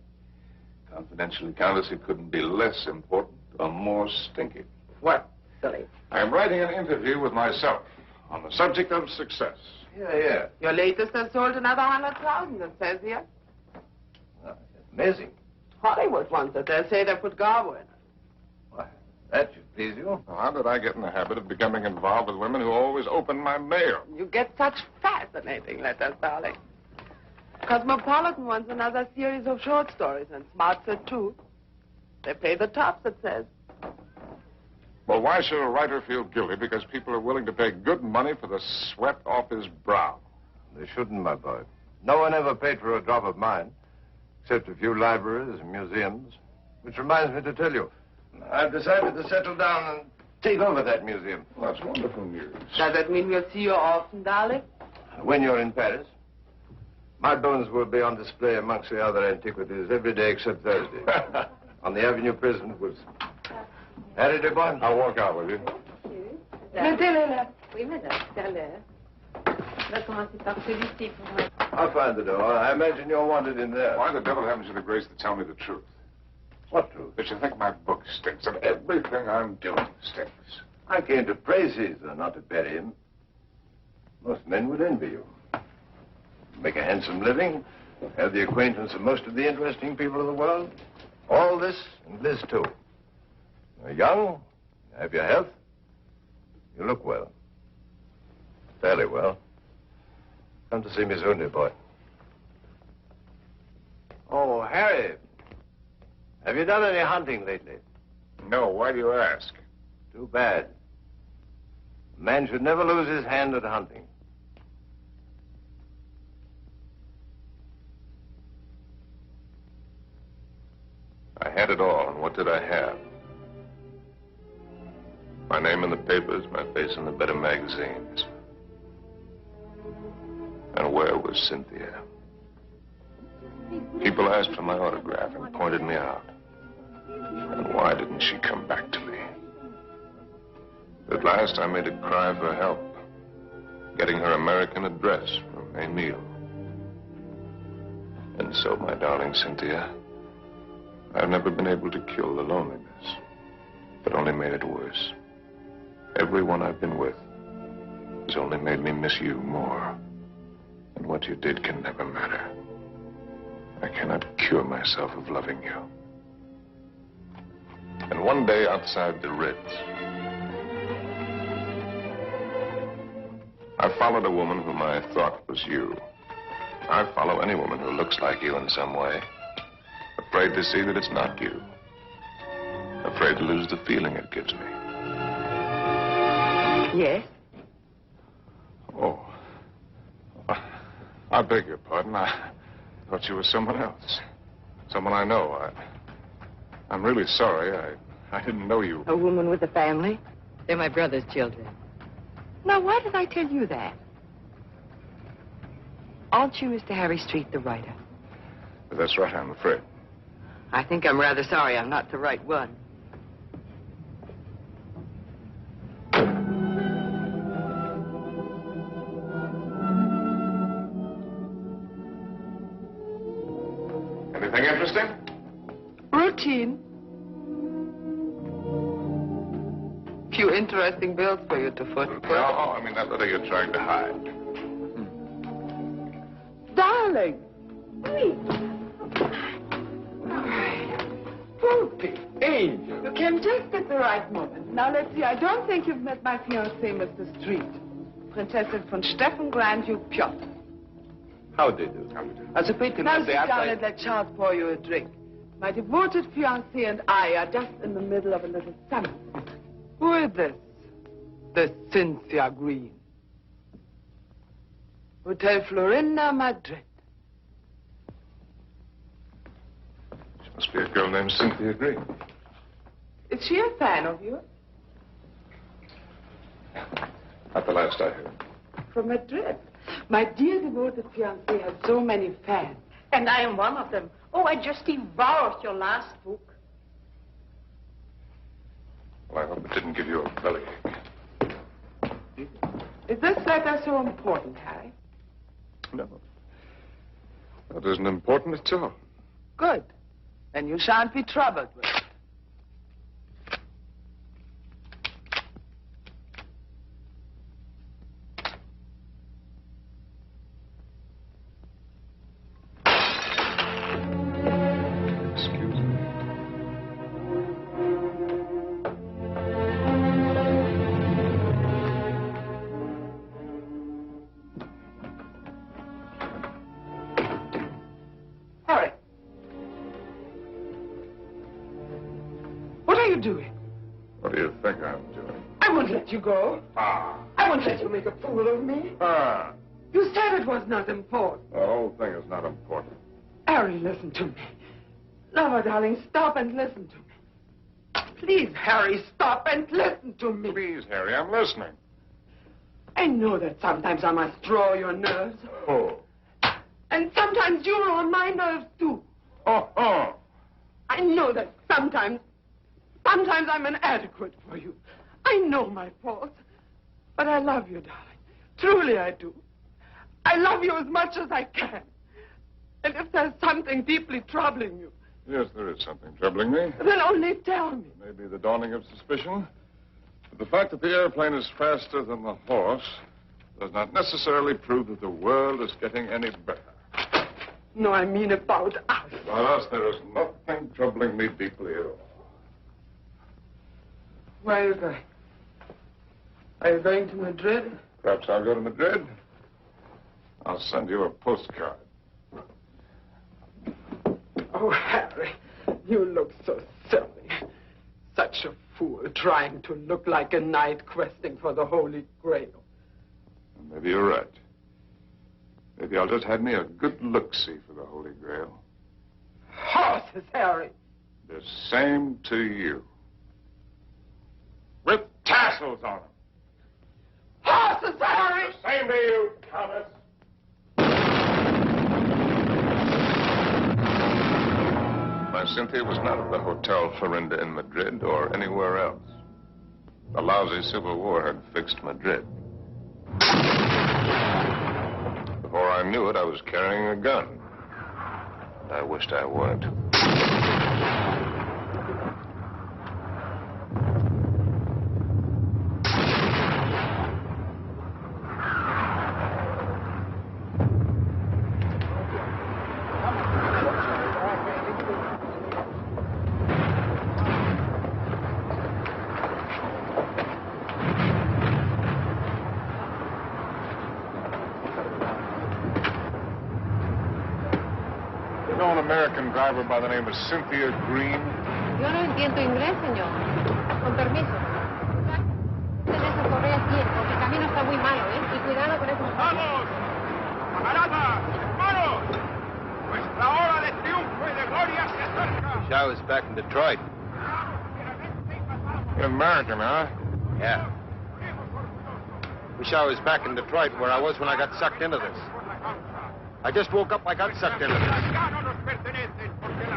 Confidentially, Countess, it couldn't be less important or more stinky. What, silly? I'm writing an interview with myself on the subject of success. Yeah. Your latest has sold another 100,000, it says here. Oh, amazing. Hollywood wants it. They say they put Garbo in it. Why, that should please you. Now, how did I get in the habit of becoming involved with women who always open my mail? You get such fascinating letters, darling. Cosmopolitan wants another series of short stories, and Smart said too. They pay the tops, it says. Well, why should a writer feel guilty because people are willing to pay good money for the sweat off his brow? They shouldn't, my boy. No one ever paid for a drop of mine, except a few libraries and museums. Which reminds me to tell you, I've decided to settle down and take over that museum. Well, that's wonderful news. Does that mean we'll see you often, darling? When you're in Paris, my bones will be on display amongst the other antiquities every day except Thursday. On the Avenue Prison at Wilson. Harry de Bon. I'll walk out with you. Mettez-le là. Oui, madame, c'est à l'heure. On va commencer par celui-ci pour moi. I'll find the door. I imagine you're wanted in there. Why the devil haven't you the grace to tell me the truth? What truth? That you think my book stinks and everything I'm doing stinks. I came to praise Caesar, not to bury him. Most men would envy you. Make a handsome living, have the acquaintance of most of the interesting people of the world. All this and Liz, too. You're young, you have your health, you look well. Fairly well. Come to see me soon, dear boy. Oh, Harry, have you done any hunting lately? No, why do you ask? Too bad. A man should never lose his hand at hunting. I had it all, and what did I have? My name in the papers, my face in the better magazines. And where was Cynthia? People asked for my autograph and pointed me out. And why didn't she come back to me? At last, I made a cry for help, getting her American address from Emile. And so, my darling Cynthia, I've never been able to kill the loneliness, but only made it worse. Everyone I've been with has only made me miss you more. And what you did can never matter. I cannot cure myself of loving you. And one day outside the Ritz, I followed a woman whom I thought was you. I follow any woman who looks like you in some way. Afraid to see that it's not you. Afraid to lose the feeling it gives me. Yes? Oh. I beg your pardon. I thought you were someone else. Someone I know. I'm really sorry. I didn't know you. A woman with a family? They're my brother's children. Now, why did I tell you that? Aren't you Mr. Harry Street, the writer? That's right, I'm afraid. I think I'm rather sorry I'm not the right one. Anything interesting? Routine. Few interesting bills for you to foot. No, I mean that letter you're trying to hide. Darling. Poopy, angel. You came just at the right moment. Now, let's see. I don't think you've met my fiancé, Mr. Street. Princessin von Steffen, Grand Duke Piotr. How do you do? As a pity, now sit down and let Charles pour you a drink. My devoted fiancé and I are just in the middle of a little summer. Who is this? The Cynthia Green. Hotel Florinda, Madrid. She must be a girl named Cynthia Green. Is she a fan of yours? Not the last I heard. From Madrid. My dear devoted fiancé has so many fans. And I am one of them. Oh, I just devoured your last book. Well, I hope it didn't give you a bellyache. Is this letter so important, Harry? No. That isn't important at all. Good. Then you shan't be troubled with it. Excuse me. Harry. What are you doing? What do you think I'm doing? I won't let you go. Ah. I won't let you make a fool of me. Ah. You said it was not important. The whole thing is not important. Harry, listen to me. Lover, darling, stop and listen to me. Please, Harry, stop and listen to me. Please, Harry, I'm listening. I know that sometimes I must draw your nerves. Oh. And sometimes you ruin my nerves, too. Oh. I know that sometimes I'm inadequate for you. I know my faults. But I love you, darling. Truly I do. I love you as much as I can. And if there's something deeply troubling you, Yes, there is something troubling me. then only tell me. Maybe the dawning of suspicion. But the fact that the airplane is faster than the horse does not necessarily prove that the world is getting any better. No, I mean about us. About us, there is nothing troubling me deeply at all. Where are you going? Are you going to Madrid? Perhaps I'll go to Madrid. I'll send you a postcard. Oh, Harry, you look so silly. Such a fool trying to look like a knight questing for the Holy Grail. Maybe you're right. Maybe I'll just have me a good look-see for the Holy Grail. Horses, Harry. The same to you. With tassels on them. Horses, Harry! The same to you, Thomas. My Cynthia was not at the Hotel Florinda in Madrid or anywhere else. The lousy Civil War had fixed Madrid. Before I knew it, I was carrying a gun. I wished I weren't. American driver by the name of Cynthia Green. Yo no entiendo inglés, señor. Con permiso. En esa correa bien, porque el camino está muy malo, ¿eh? Y cuidado con esos... ¡Vamos! ¡Camaradas! ¡Hermanos! Nuestra hora de triunfo y de gloria se acerca. Wish I was back in Detroit. You're American, huh? Yeah. Wish I was back in Detroit where I was when I got sucked into this. I just woke up, I got sucked into this.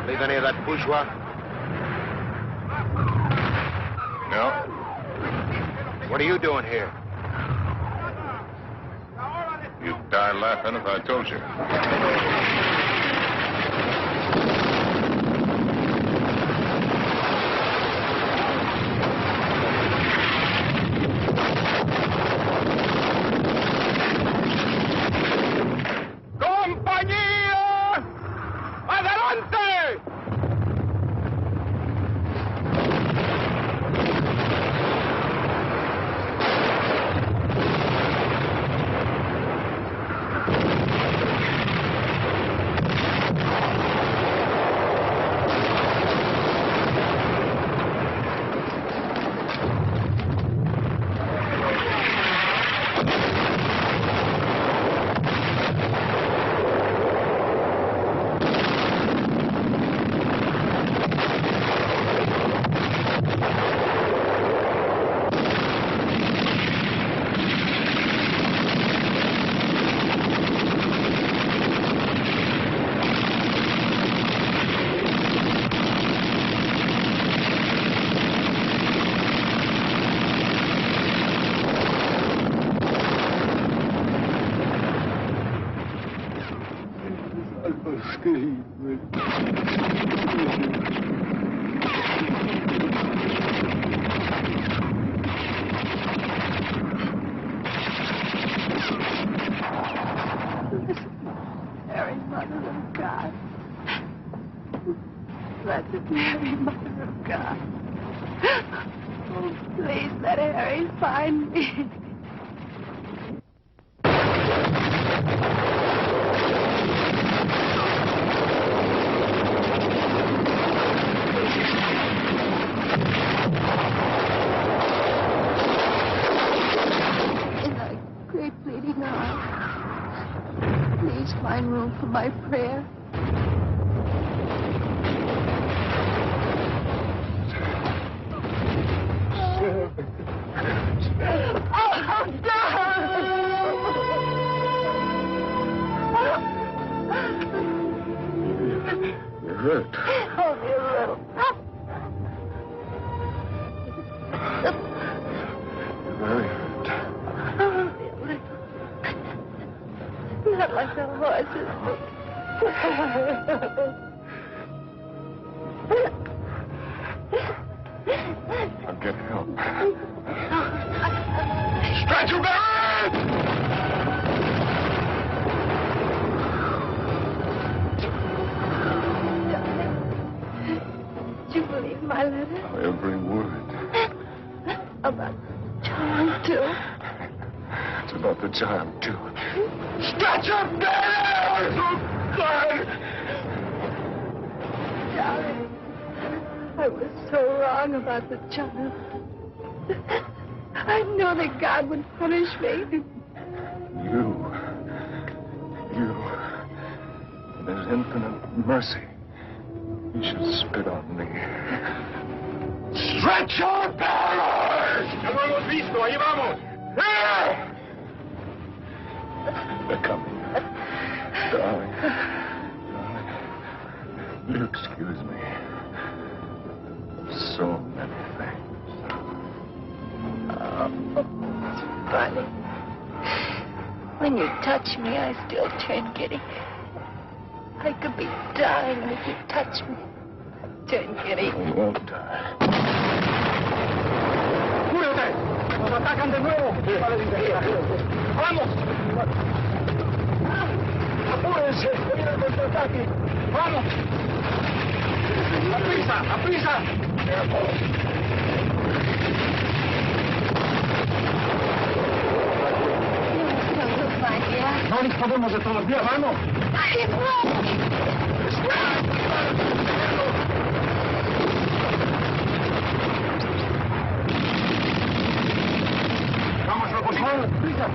Believe any of that bourgeois? No. What are you doing here? You'd die laughing if I told you. Mary, Mother of God. Oh, please let Harry find me. In thy great bleeding arms, please find room for my prayer. You're hurt. Only a little. You're very hurt. Only a little. Not like the horses. I'll get help. Stretch your back! Did you believe my letter? Every word. About John, too? It's about the child, too. Stretch your back! Oh, God! Darling, I was so wrong about the child. I knew that God would punish me. You. In His infinite mercy, He should spit on me. Stretch your barrels! ¡Ya lo hemos visto! ¡Ahí vamos! They're coming. Darling. Will you excuse me? So many things. Oh, it's funny. When you touch me, I still turn giddy. I could be dying, and if you touch me, I turn giddy. I won't die. ¡Cúbrete! ¡Nos atacan de nuevo! ¡Vamos! ¡Apúrense! ¡Viene el contraataque! ¡Vamos! ¡A prisa! ¡A prisa! No nos podemos de todos días, vamos. Vamos, por favor, prisa.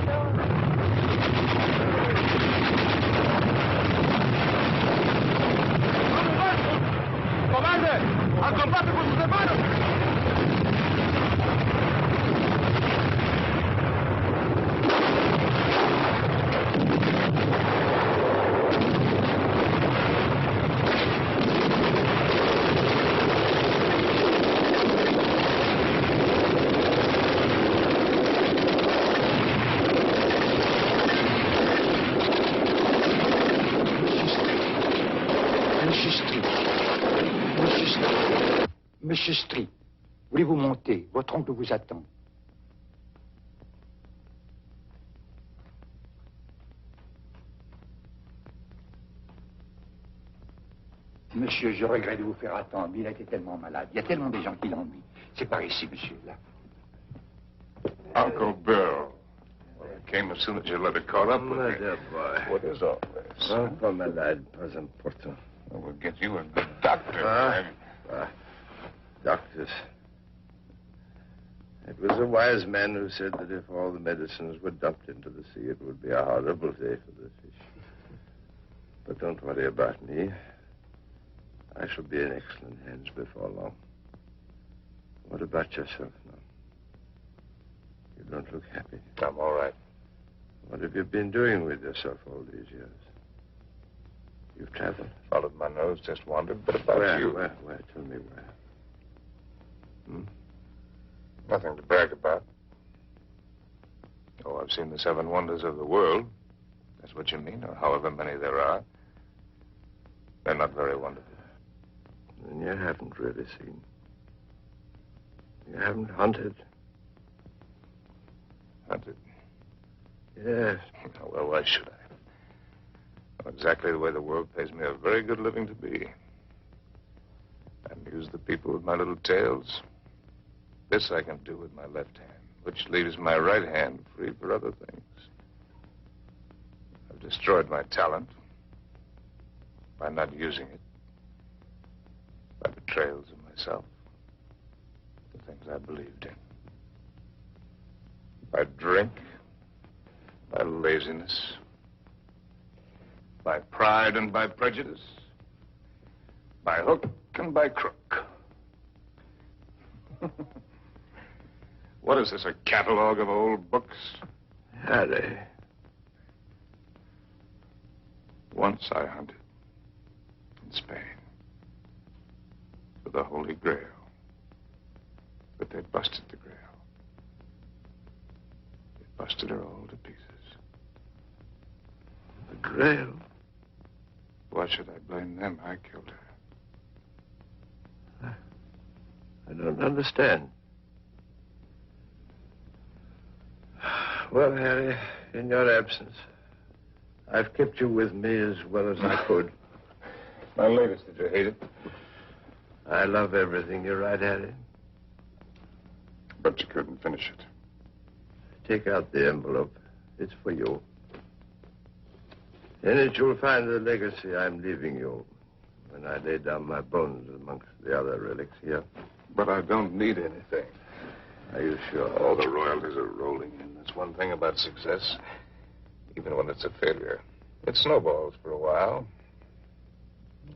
¡Cobarde! ¡Al combate con sus hermanos! Monsieur Street, voulez-vous monter? Votre oncle vous attend. Monsieur, je regrette de vous faire attendre. Il a été tellement malade. Il y a tellement de gens qui l'ennuient. C'est par ici, monsieur, là. Uncle Bill. Well, I came as soon as your letter caught up with me. dear boy. What is all this? Pas malade, pas important. We'll get you a good doctor. Doctors. It was a wise man who said that if all the medicines were dumped into the sea, it would be a horrible day for the fish. But don't worry about me. I shall be in excellent hands before long. What about yourself now? You don't look happy. I'm all right. What have you been doing with yourself all these years? You've traveled? Followed my nose, just wandered. But about you. Where? Tell me where. Nothing to brag about. Oh, I've seen the 7 wonders of the world. That's what you mean, or however many there are. They're not very wonderful. Then you haven't really seen. You haven't hunted. Hunted? Yes. Well, why should I? Well, exactly the way the world pays me a very good living to be. And amuse the people with my little tales. This I can do with my left hand, which leaves my right hand free for other things. I've destroyed my talent by not using it, by betrayals of myself, the things I believed in, by drink, by laziness, by pride and by prejudice, by hook and by crook. What is this, a catalog of old books? Harry. Once I hunted in Spain for the Holy Grail, but they busted the Grail. They busted her all to pieces. The Grail? Why should I blame them? I killed her. I don't understand. Well, Harry, in your absence, I've kept you with me as well as I could. My latest, did you hate it? I love everything you write, Harry. But you couldn't finish it. Take out the envelope. It's for you. In it, you'll find the legacy I'm leaving you when I lay down my bones amongst the other relics here. But I don't need anything. Are you sure? All the royalties are rolling in. That's one thing about success, even when it's a failure. It snowballs for a while.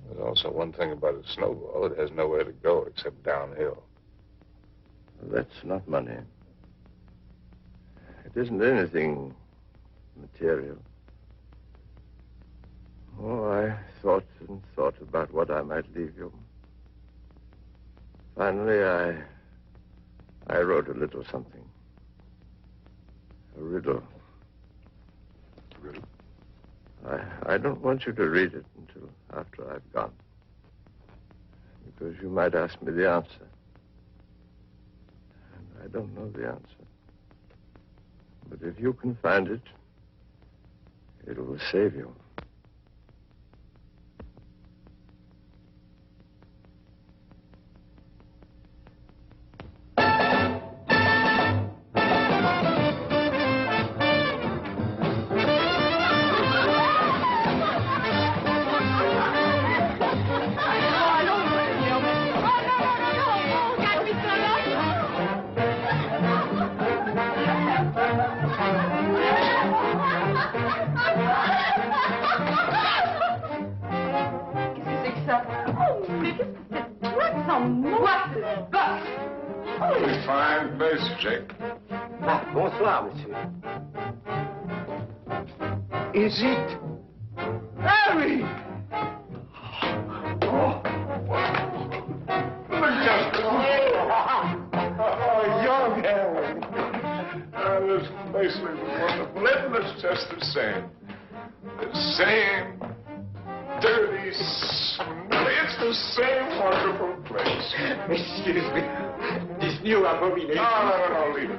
There's also one thing about a snowball. It has nowhere to go except downhill. That's not money. It isn't anything material. Oh, I thought and thought about what I might leave you. Finally, I wrote a little something. A riddle. A riddle? I don't want you to read it until after I've gone. Because you might ask me the answer. And I don't know the answer. But if you can find it, it will save you. Fine face, Jake. Ah, bonsoir, monsieur. Is it Harry? Oh, young Harry. This place was wonderful. It's just the same. The same dirty, smelly. It's the same wonderful place. Excuse me. This new abomination. No, leave it.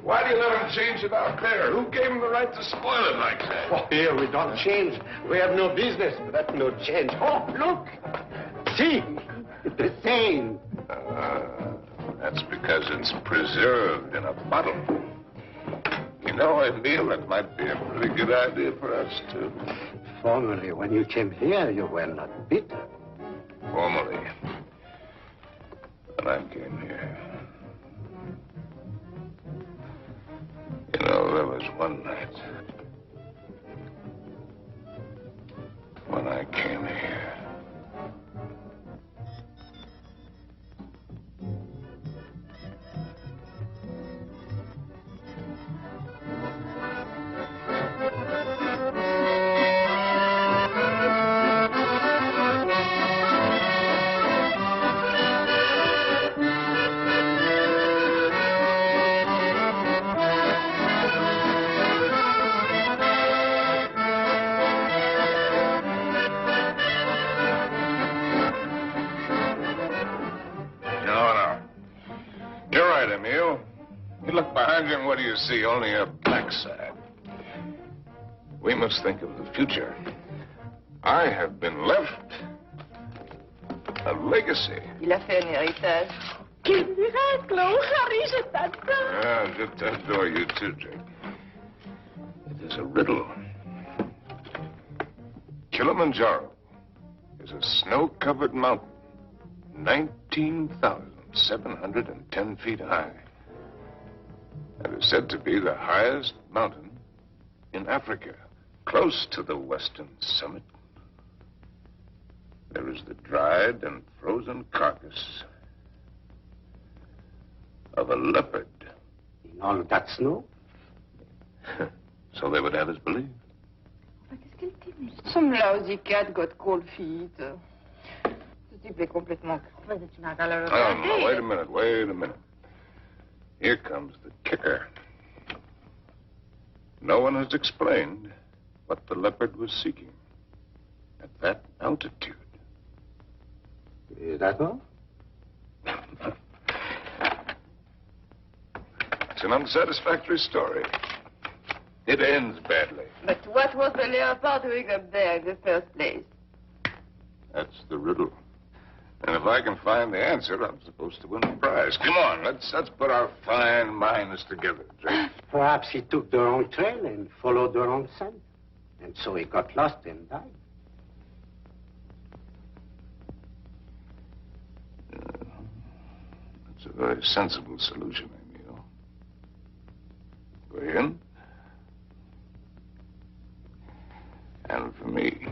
Why do you let him change it out there? Who gave him the right to spoil it like that? Oh, here, we don't change. We have no business, but that's no change. Oh, look. See, it's the same. That's because it's preserved in a bottle. You know, Emile, that might be a pretty good idea for us, too. Formerly, when you came here, you were not bitter. Formerly. When I came here. You know, there was one night when I came here. And what do you see? Only a backside. We must think of the future. I have been left A legacy. Il a fait un héritage. Quel miracle! Oh, Harry, je t'adore! Ah, je t'adore you too, Jake. It is a riddle. Kilimanjaro is a snow-covered mountain, 19,710 feet high. It is said to be the highest mountain in Africa, close to the western summit. There is the dried and frozen carcass of a leopard. In all of that snow? So they would have us believe. Some lousy cat got cold feet. Ce type est complètement crevé. Tu n'as qu'à le regarder. No, wait a minute. Here comes the kicker. No one has explained what the leopard was seeking at that altitude. Is that all? It's an unsatisfactory story. It ends badly. But what was the leopard doing up there in the first place? That's the riddle. And if I can find the answer, I'm supposed to win the prize. Come on, let's put our fine minds together, Drake. Perhaps he took the wrong trail and followed the wrong scent. And so he got lost and died. That's a very sensible solution, Emil. For him. And for me.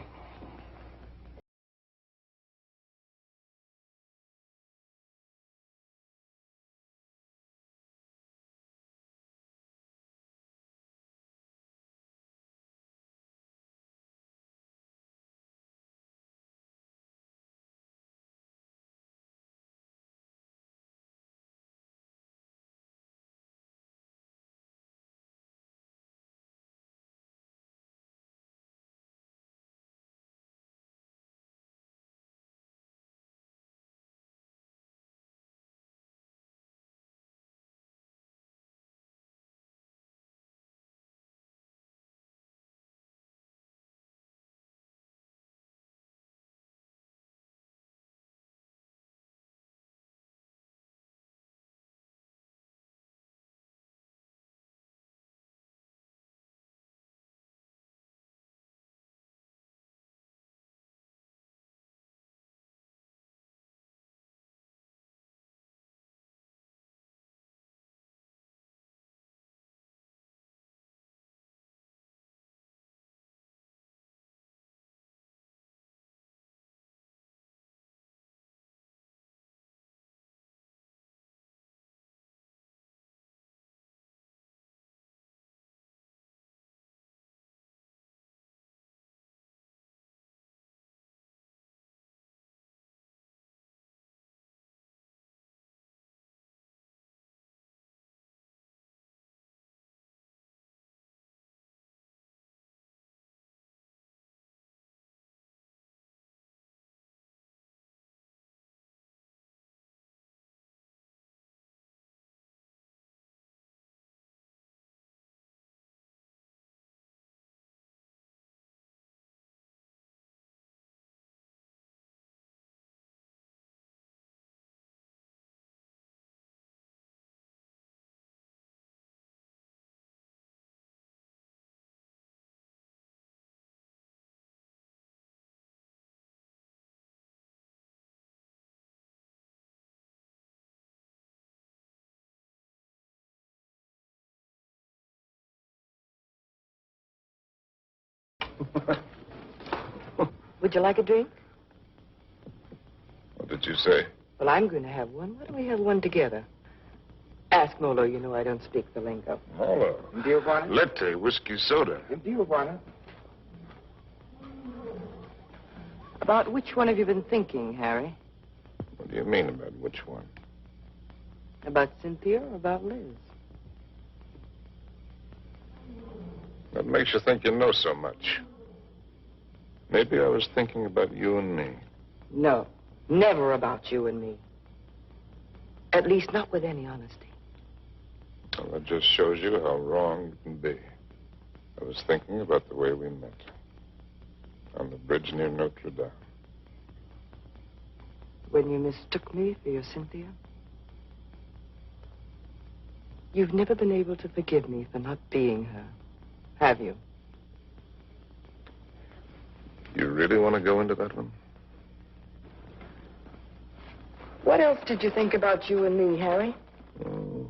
Would you like a drink? What did you say? Well, I'm going to have one. Why don't we have one together? Ask Molo. You know I don't speak the lingo. Molo. Latte, whiskey, soda. About which one have you been thinking, Harry? What do you mean about which one? About Cynthia or about Liz? What makes you think you know so much? Maybe I was thinking about you and me. No, never about you and me. At least not with any honesty. Well, that just shows you how wrong you can be. I was thinking about the way we met. On the bridge near Notre Dame. When you mistook me for your Cynthia? You've never been able to forgive me for not being her, have you? You really want to go into that one? What else did you think about you and me, Harry? Oh.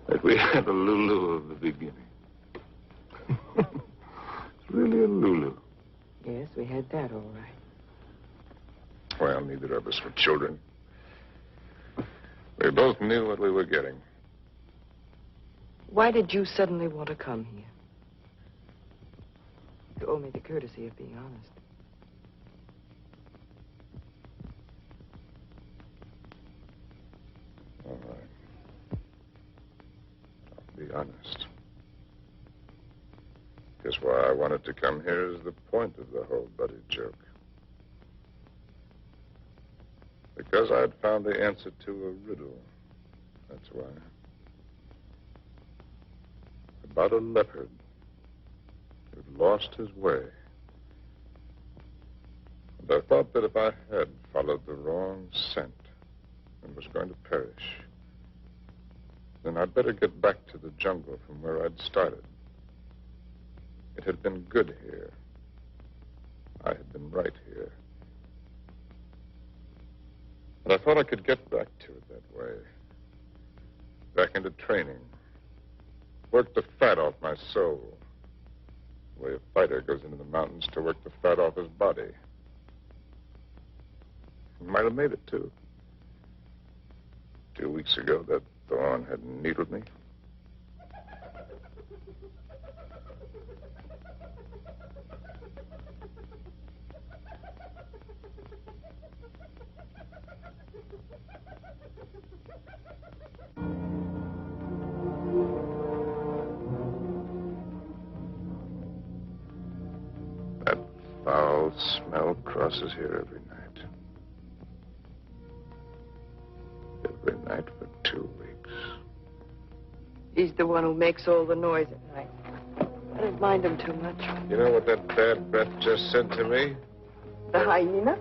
That we had a Lulu of the beginning. It's really a Lulu. Yes, we had that all right. Well, neither of us were children. We both knew what we were getting. Why did you suddenly want to come here? You owe me the courtesy of being honest. All right. I'll be honest. Guess why I wanted to come here is the point of the whole buddy joke. Because I'd found the answer to a riddle. That's why. About a leopard who'd lost his way. And I thought that if I had followed the wrong scent and was going to perish, then I'd better get back to the jungle from where I'd started. It had been good here. I had been right here. And I thought I could get back to it that way. Back into training. Work the fat off my soul. The way a fighter goes into the mountains to work the fat off his body. I might have made it, too. 2 weeks ago, that thorn had needled me. That foul smell crosses here every night. Every night for 2 weeks. He's the one who makes all the noise at night. I don't mind him too much. You know what that bad breath just said to me? The hyena?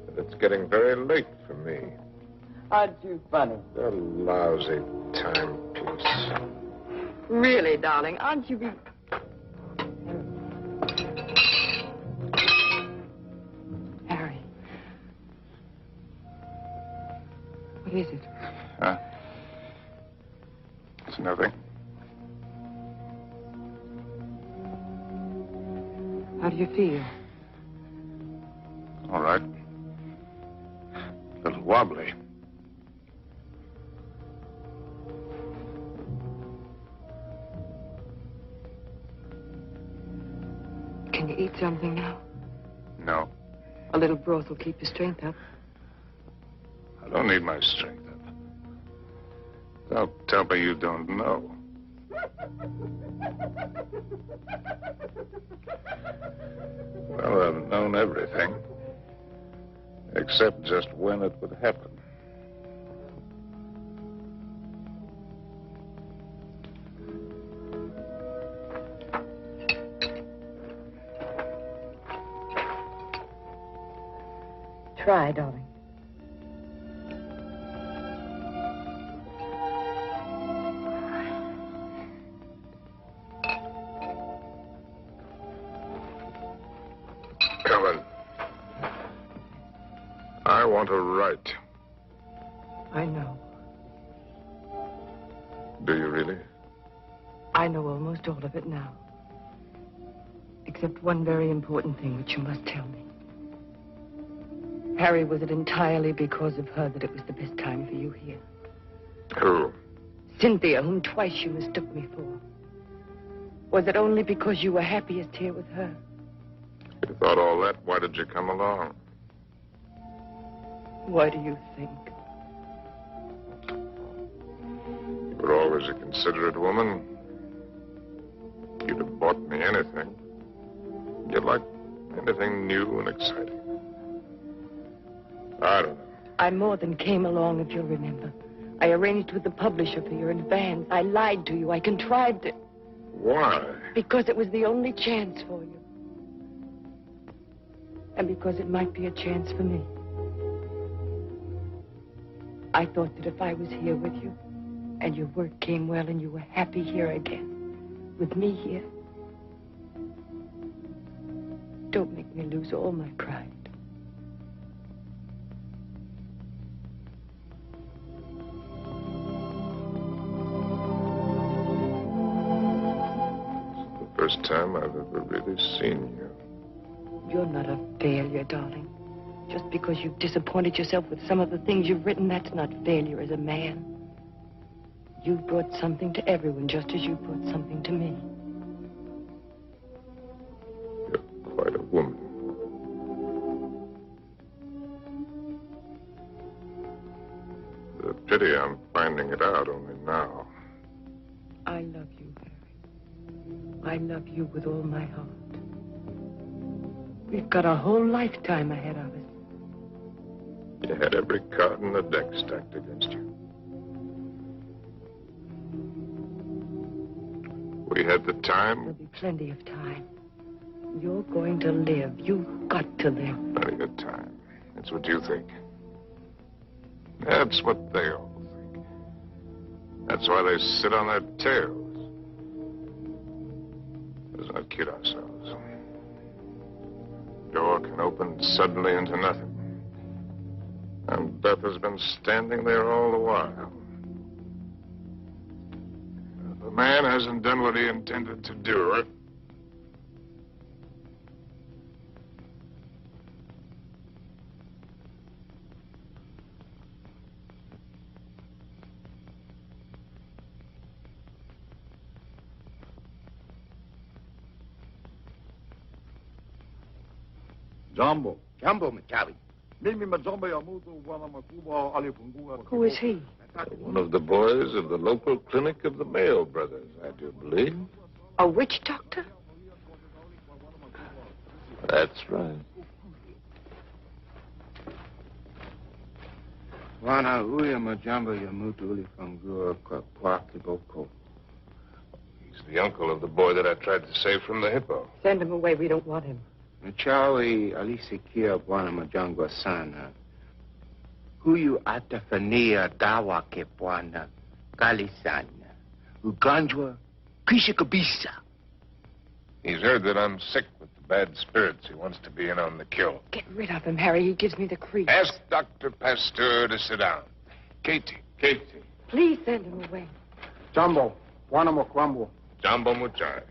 That it's getting very late for me. Aren't you funny? A lousy timepiece. Really, darling, aren't you be... Harry. What is it? Huh? It's nothing. How do you feel? All right. A little wobbly. Can you eat something now? No. A little broth will keep your strength up. I don't need my strength up. Don't tell me you don't know. Well, I've known everything. Except just when it would happen. Try, darling. Helen, I want to write. I know. Do you really? I know almost all of it now. Except one very important thing which you must tell me. Harry, was it entirely because of her that it was the best time for you here? Who? Cynthia, whom twice you mistook me for. Was it only because you were happiest here with her? If you thought all that, why did you come along? Why do you think? You were always a considerate woman. You'd have bought me anything. You'd like anything new and exciting. I don't know. I more than came along, if you'll remember. I arranged with the publisher for your advance. I lied to you. I contrived it. Why? Because it was the only chance for you. and because it might be a chance for me. I thought that if I was here with you, and your work came well, and you were happy here again, with me here, don't make me lose all my pride. First time I've ever really seen you. You're not a failure, darling. Just because you've disappointed yourself with some of the things you've written, that's not failure as a man. You've brought something to everyone just as you brought something to me. You're quite a woman. The pity I'm finding it out only now. I love you, Harry. I love you with all my heart. We've got a whole lifetime ahead of us. You had every card in the deck stacked against you. We had the time. There'll be plenty of time. You're going to live. You've got to live. Plenty of time. That's what you think. That's what they all think. That's why they sit on their tails. Let's not kid ourselves. Door can open suddenly into nothing. And death has been standing there all the while. If a man hasn't done what he intended to do, Jumbo. Jumbo Macaulay. Who is he? one of the boys of the local clinic of the Mayo brothers, I do believe. A witch doctor? That's right. Wana uya majambo ya mutu ulifangua kwa kiboko. He's the uncle of the boy that I tried to save from the hippo. Send him away. We don't want him. Machawi alisikia bwana majangwa sana. Huyu atafania dawa ke bwana kali sana. Ugonjwa kisha kabisa. He's heard that I'm sick with the bad spirits. He wants to be in on the kill. Get rid of him, Harry. He gives me the creeps. Ask Dr. Pasteur to sit down. Katie. Please send him away. Jumbo. Wana mokwambo. Jumbo Muchai.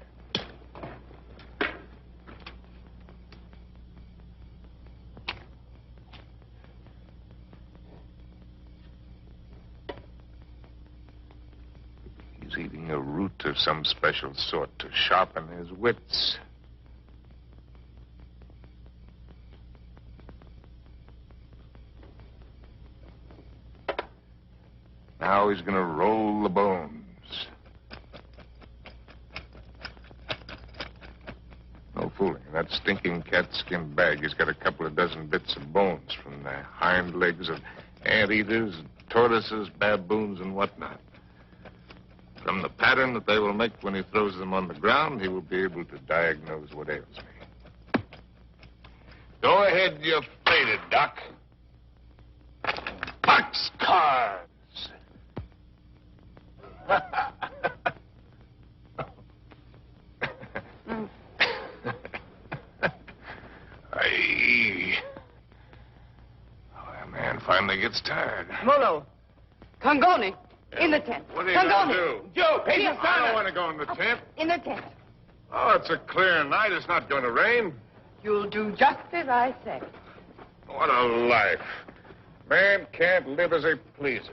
He's eating a root of some special sort to sharpen his wits. Now he's going to roll the bones. No fooling. In that stinking catskin bag, he's got a couple of dozen bits of bones from the hind legs of anteaters, tortoises, baboons, and whatnot. From the pattern that they will make when he throws them on the ground, he will be able to diagnose what ails me. Go ahead, you're faded, Doc. Boxcars! Aye. Oh, that man finally gets tired. Molo. Congoni. In the tent. What are you going to Congoni. do? Joe, I don't want to go in the tent. In the tent. Oh, it's a clear night. It's not going to rain. You'll do just as I say. What a life. Man can't live as he pleases.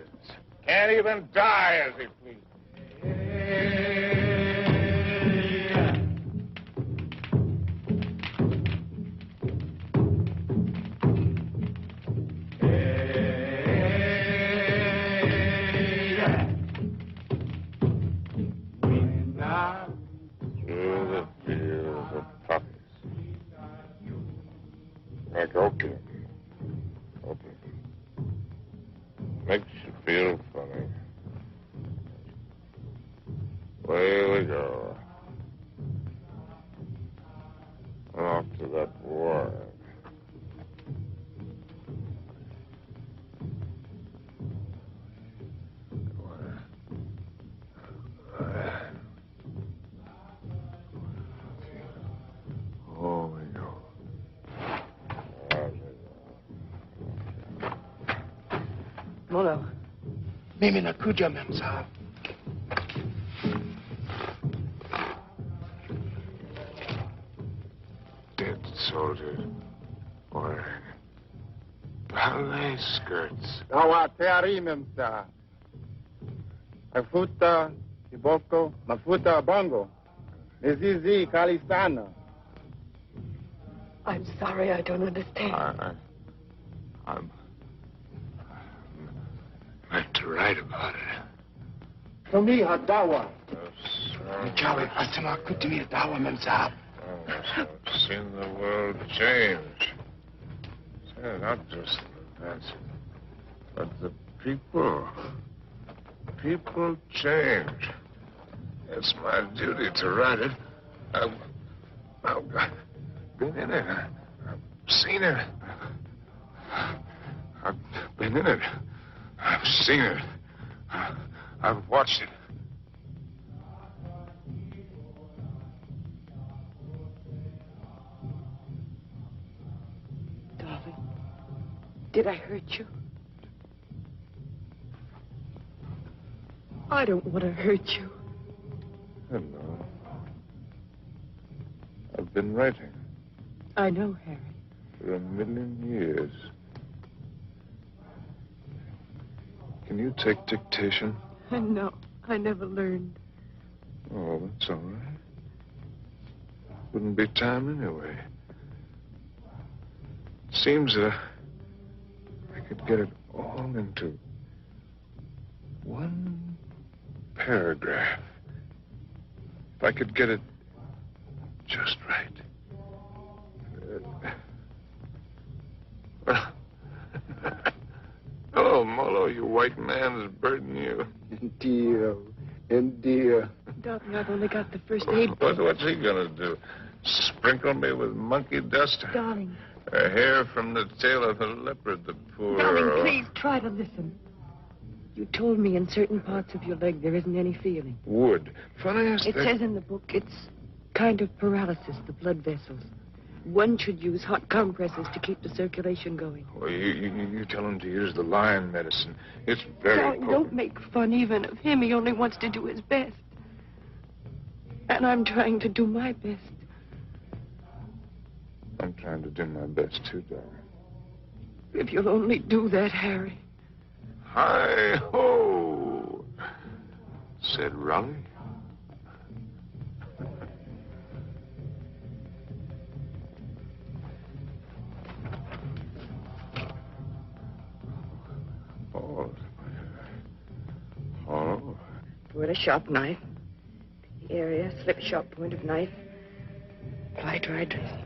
Can't even die as he pleases. Through the fields of poppies. Like opium. Makes you feel funny. Away we go. Off to that war. Mimi nakuja, mem sahib. Dead soldiers wearing ballet skirts. Dawa teari memsa. Mafuta kiboko, mafuta bongo. Nizizi kalistana. I'm sorry, I don't understand. I'm meant to write about it. Samiha dawa. Jawi asma kutimi dawa, mem sahib. I've seen the world change. Not just the events, but the people. People change. It's my duty to write it. I've been in it. I've seen it. I've been in it. I've seen it. I've watched it. Darling, did I hurt you? I don't want to hurt you. Hello. I've been writing I know, Harry. for 1,000,000 years. Can you take dictation? No, I never learned. Oh, that's all right. Wouldn't be time anyway. Seems that I could get it all into one paragraph. If I could get it just right. Hello, Molo, you white man is burdening you. Indeed. Darling, I've only got the first aid. What's he gonna do? Sprinkle me with monkey dust? Darling. A hair from the tail of a leopard, the poor... Darling, please try to listen. You told me in certain parts of your leg there isn't any feeling. Wood. Funny as It says in the book it's kind of paralysis, the blood vessels. One should use hot compresses to keep the circulation going. Well, you tell him to use the lion medicine. It's very Darling, potent. don't make fun even of him. He only wants to do his best. And I'm trying to do my best. I'm trying to do my best, too, darling. If you'll only do that, Harry. Hi-ho, said Raleigh. Oh. With a sharp knife. The area, slip sharp point of knife. Apply dry dressing.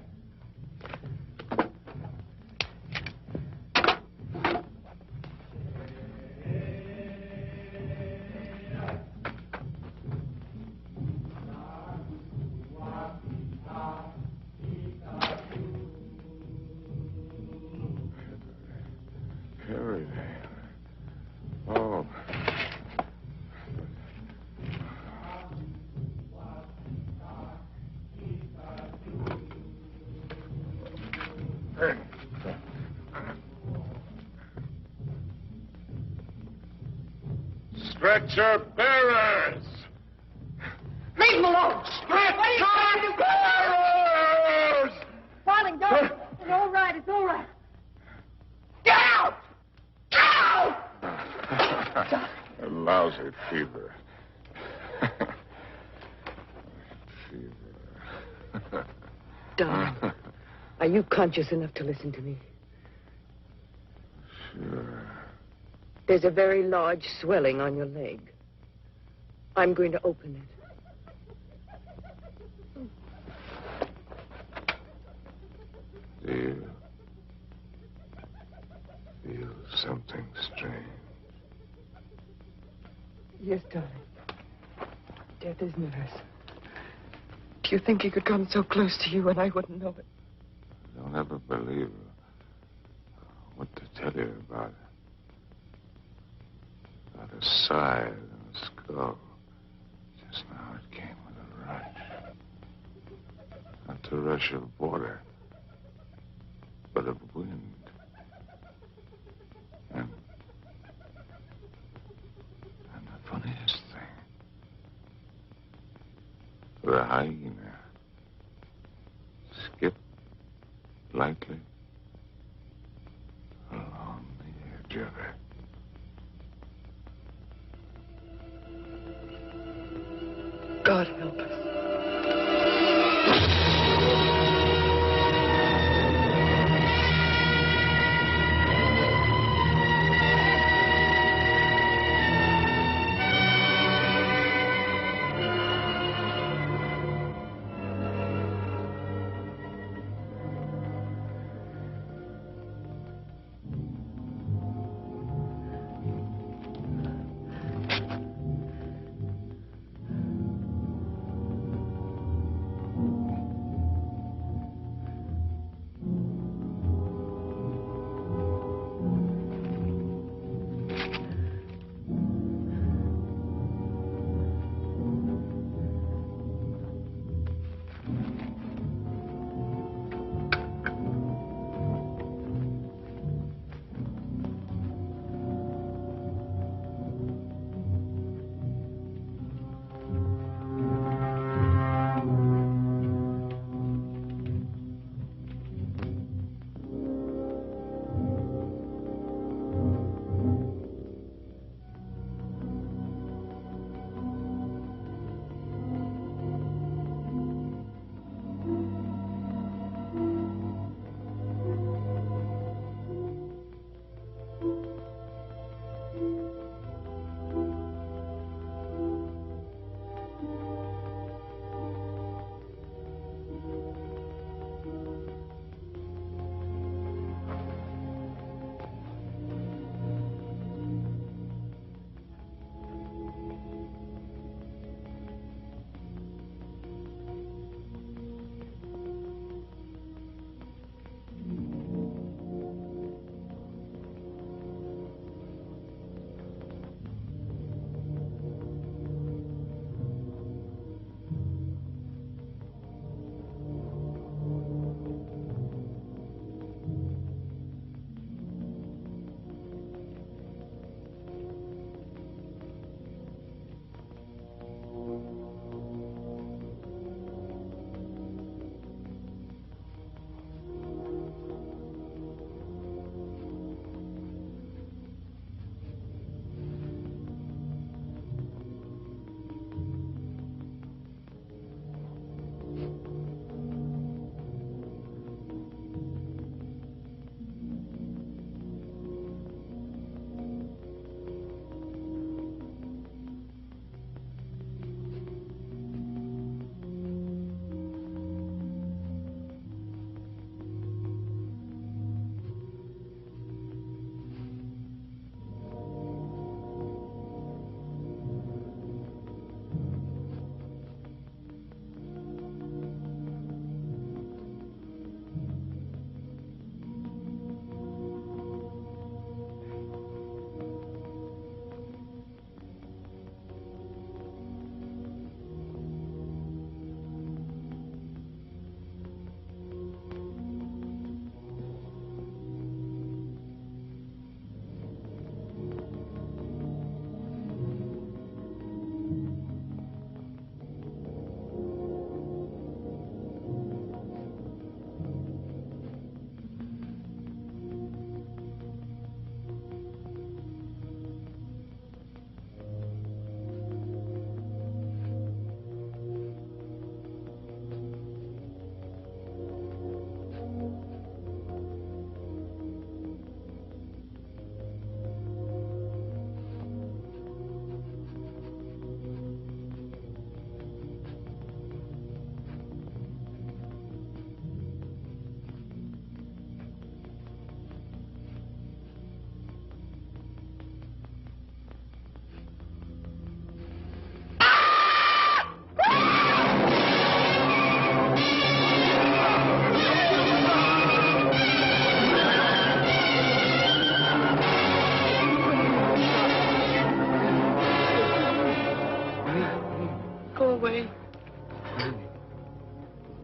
Harry. Oh. Stretcher bearers! Leave him alone! Stretcher bearers! Darling, don't. It's all right. It's all right. Get out! Get out! A lousy fever. Fever. Darling, are you conscious enough to listen to me? Sure. There's a very large swelling on your leg. I'm going to open it. Do you feel something strange? Yes, darling. Death is nervous. Do you think he could come so close to you and I wouldn't know it? Don't ever believe what to tell you about it. About a side and a skull. Just now it came with a rush. Not the rush of water, but of wind. And The hyena. Skip lightly along the edge of it. God help us.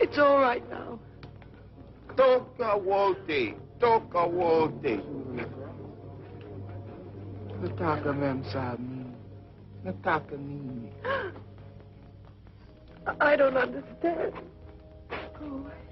It's all right now. Toca wote. Toca wote. Nataka mem sa amin. Nataka nini. I don't understand. Go away.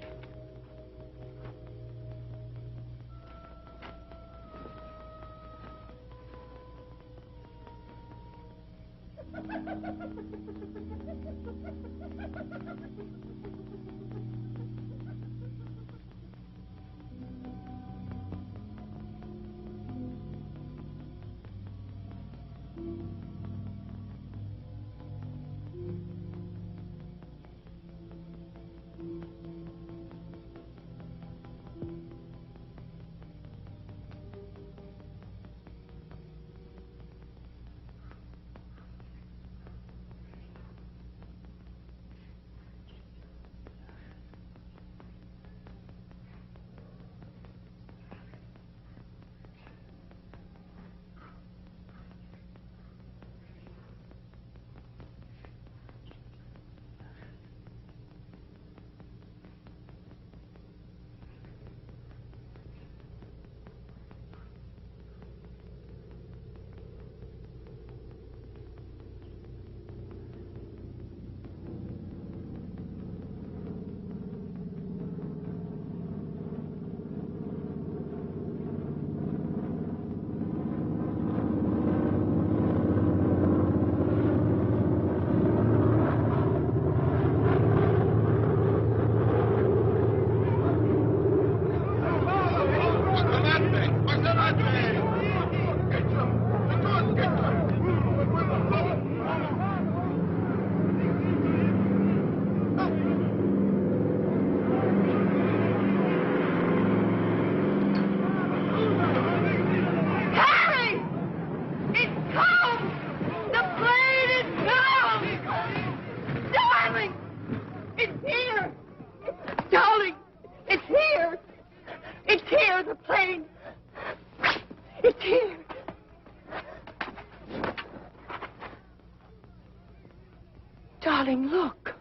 Darling, look.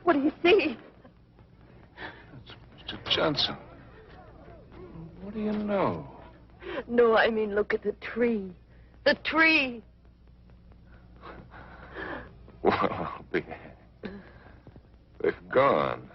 What do you see? It's Mr. Johnson. What do you know? No, I mean, look at the tree. The tree. Well, I'll be... They're gone.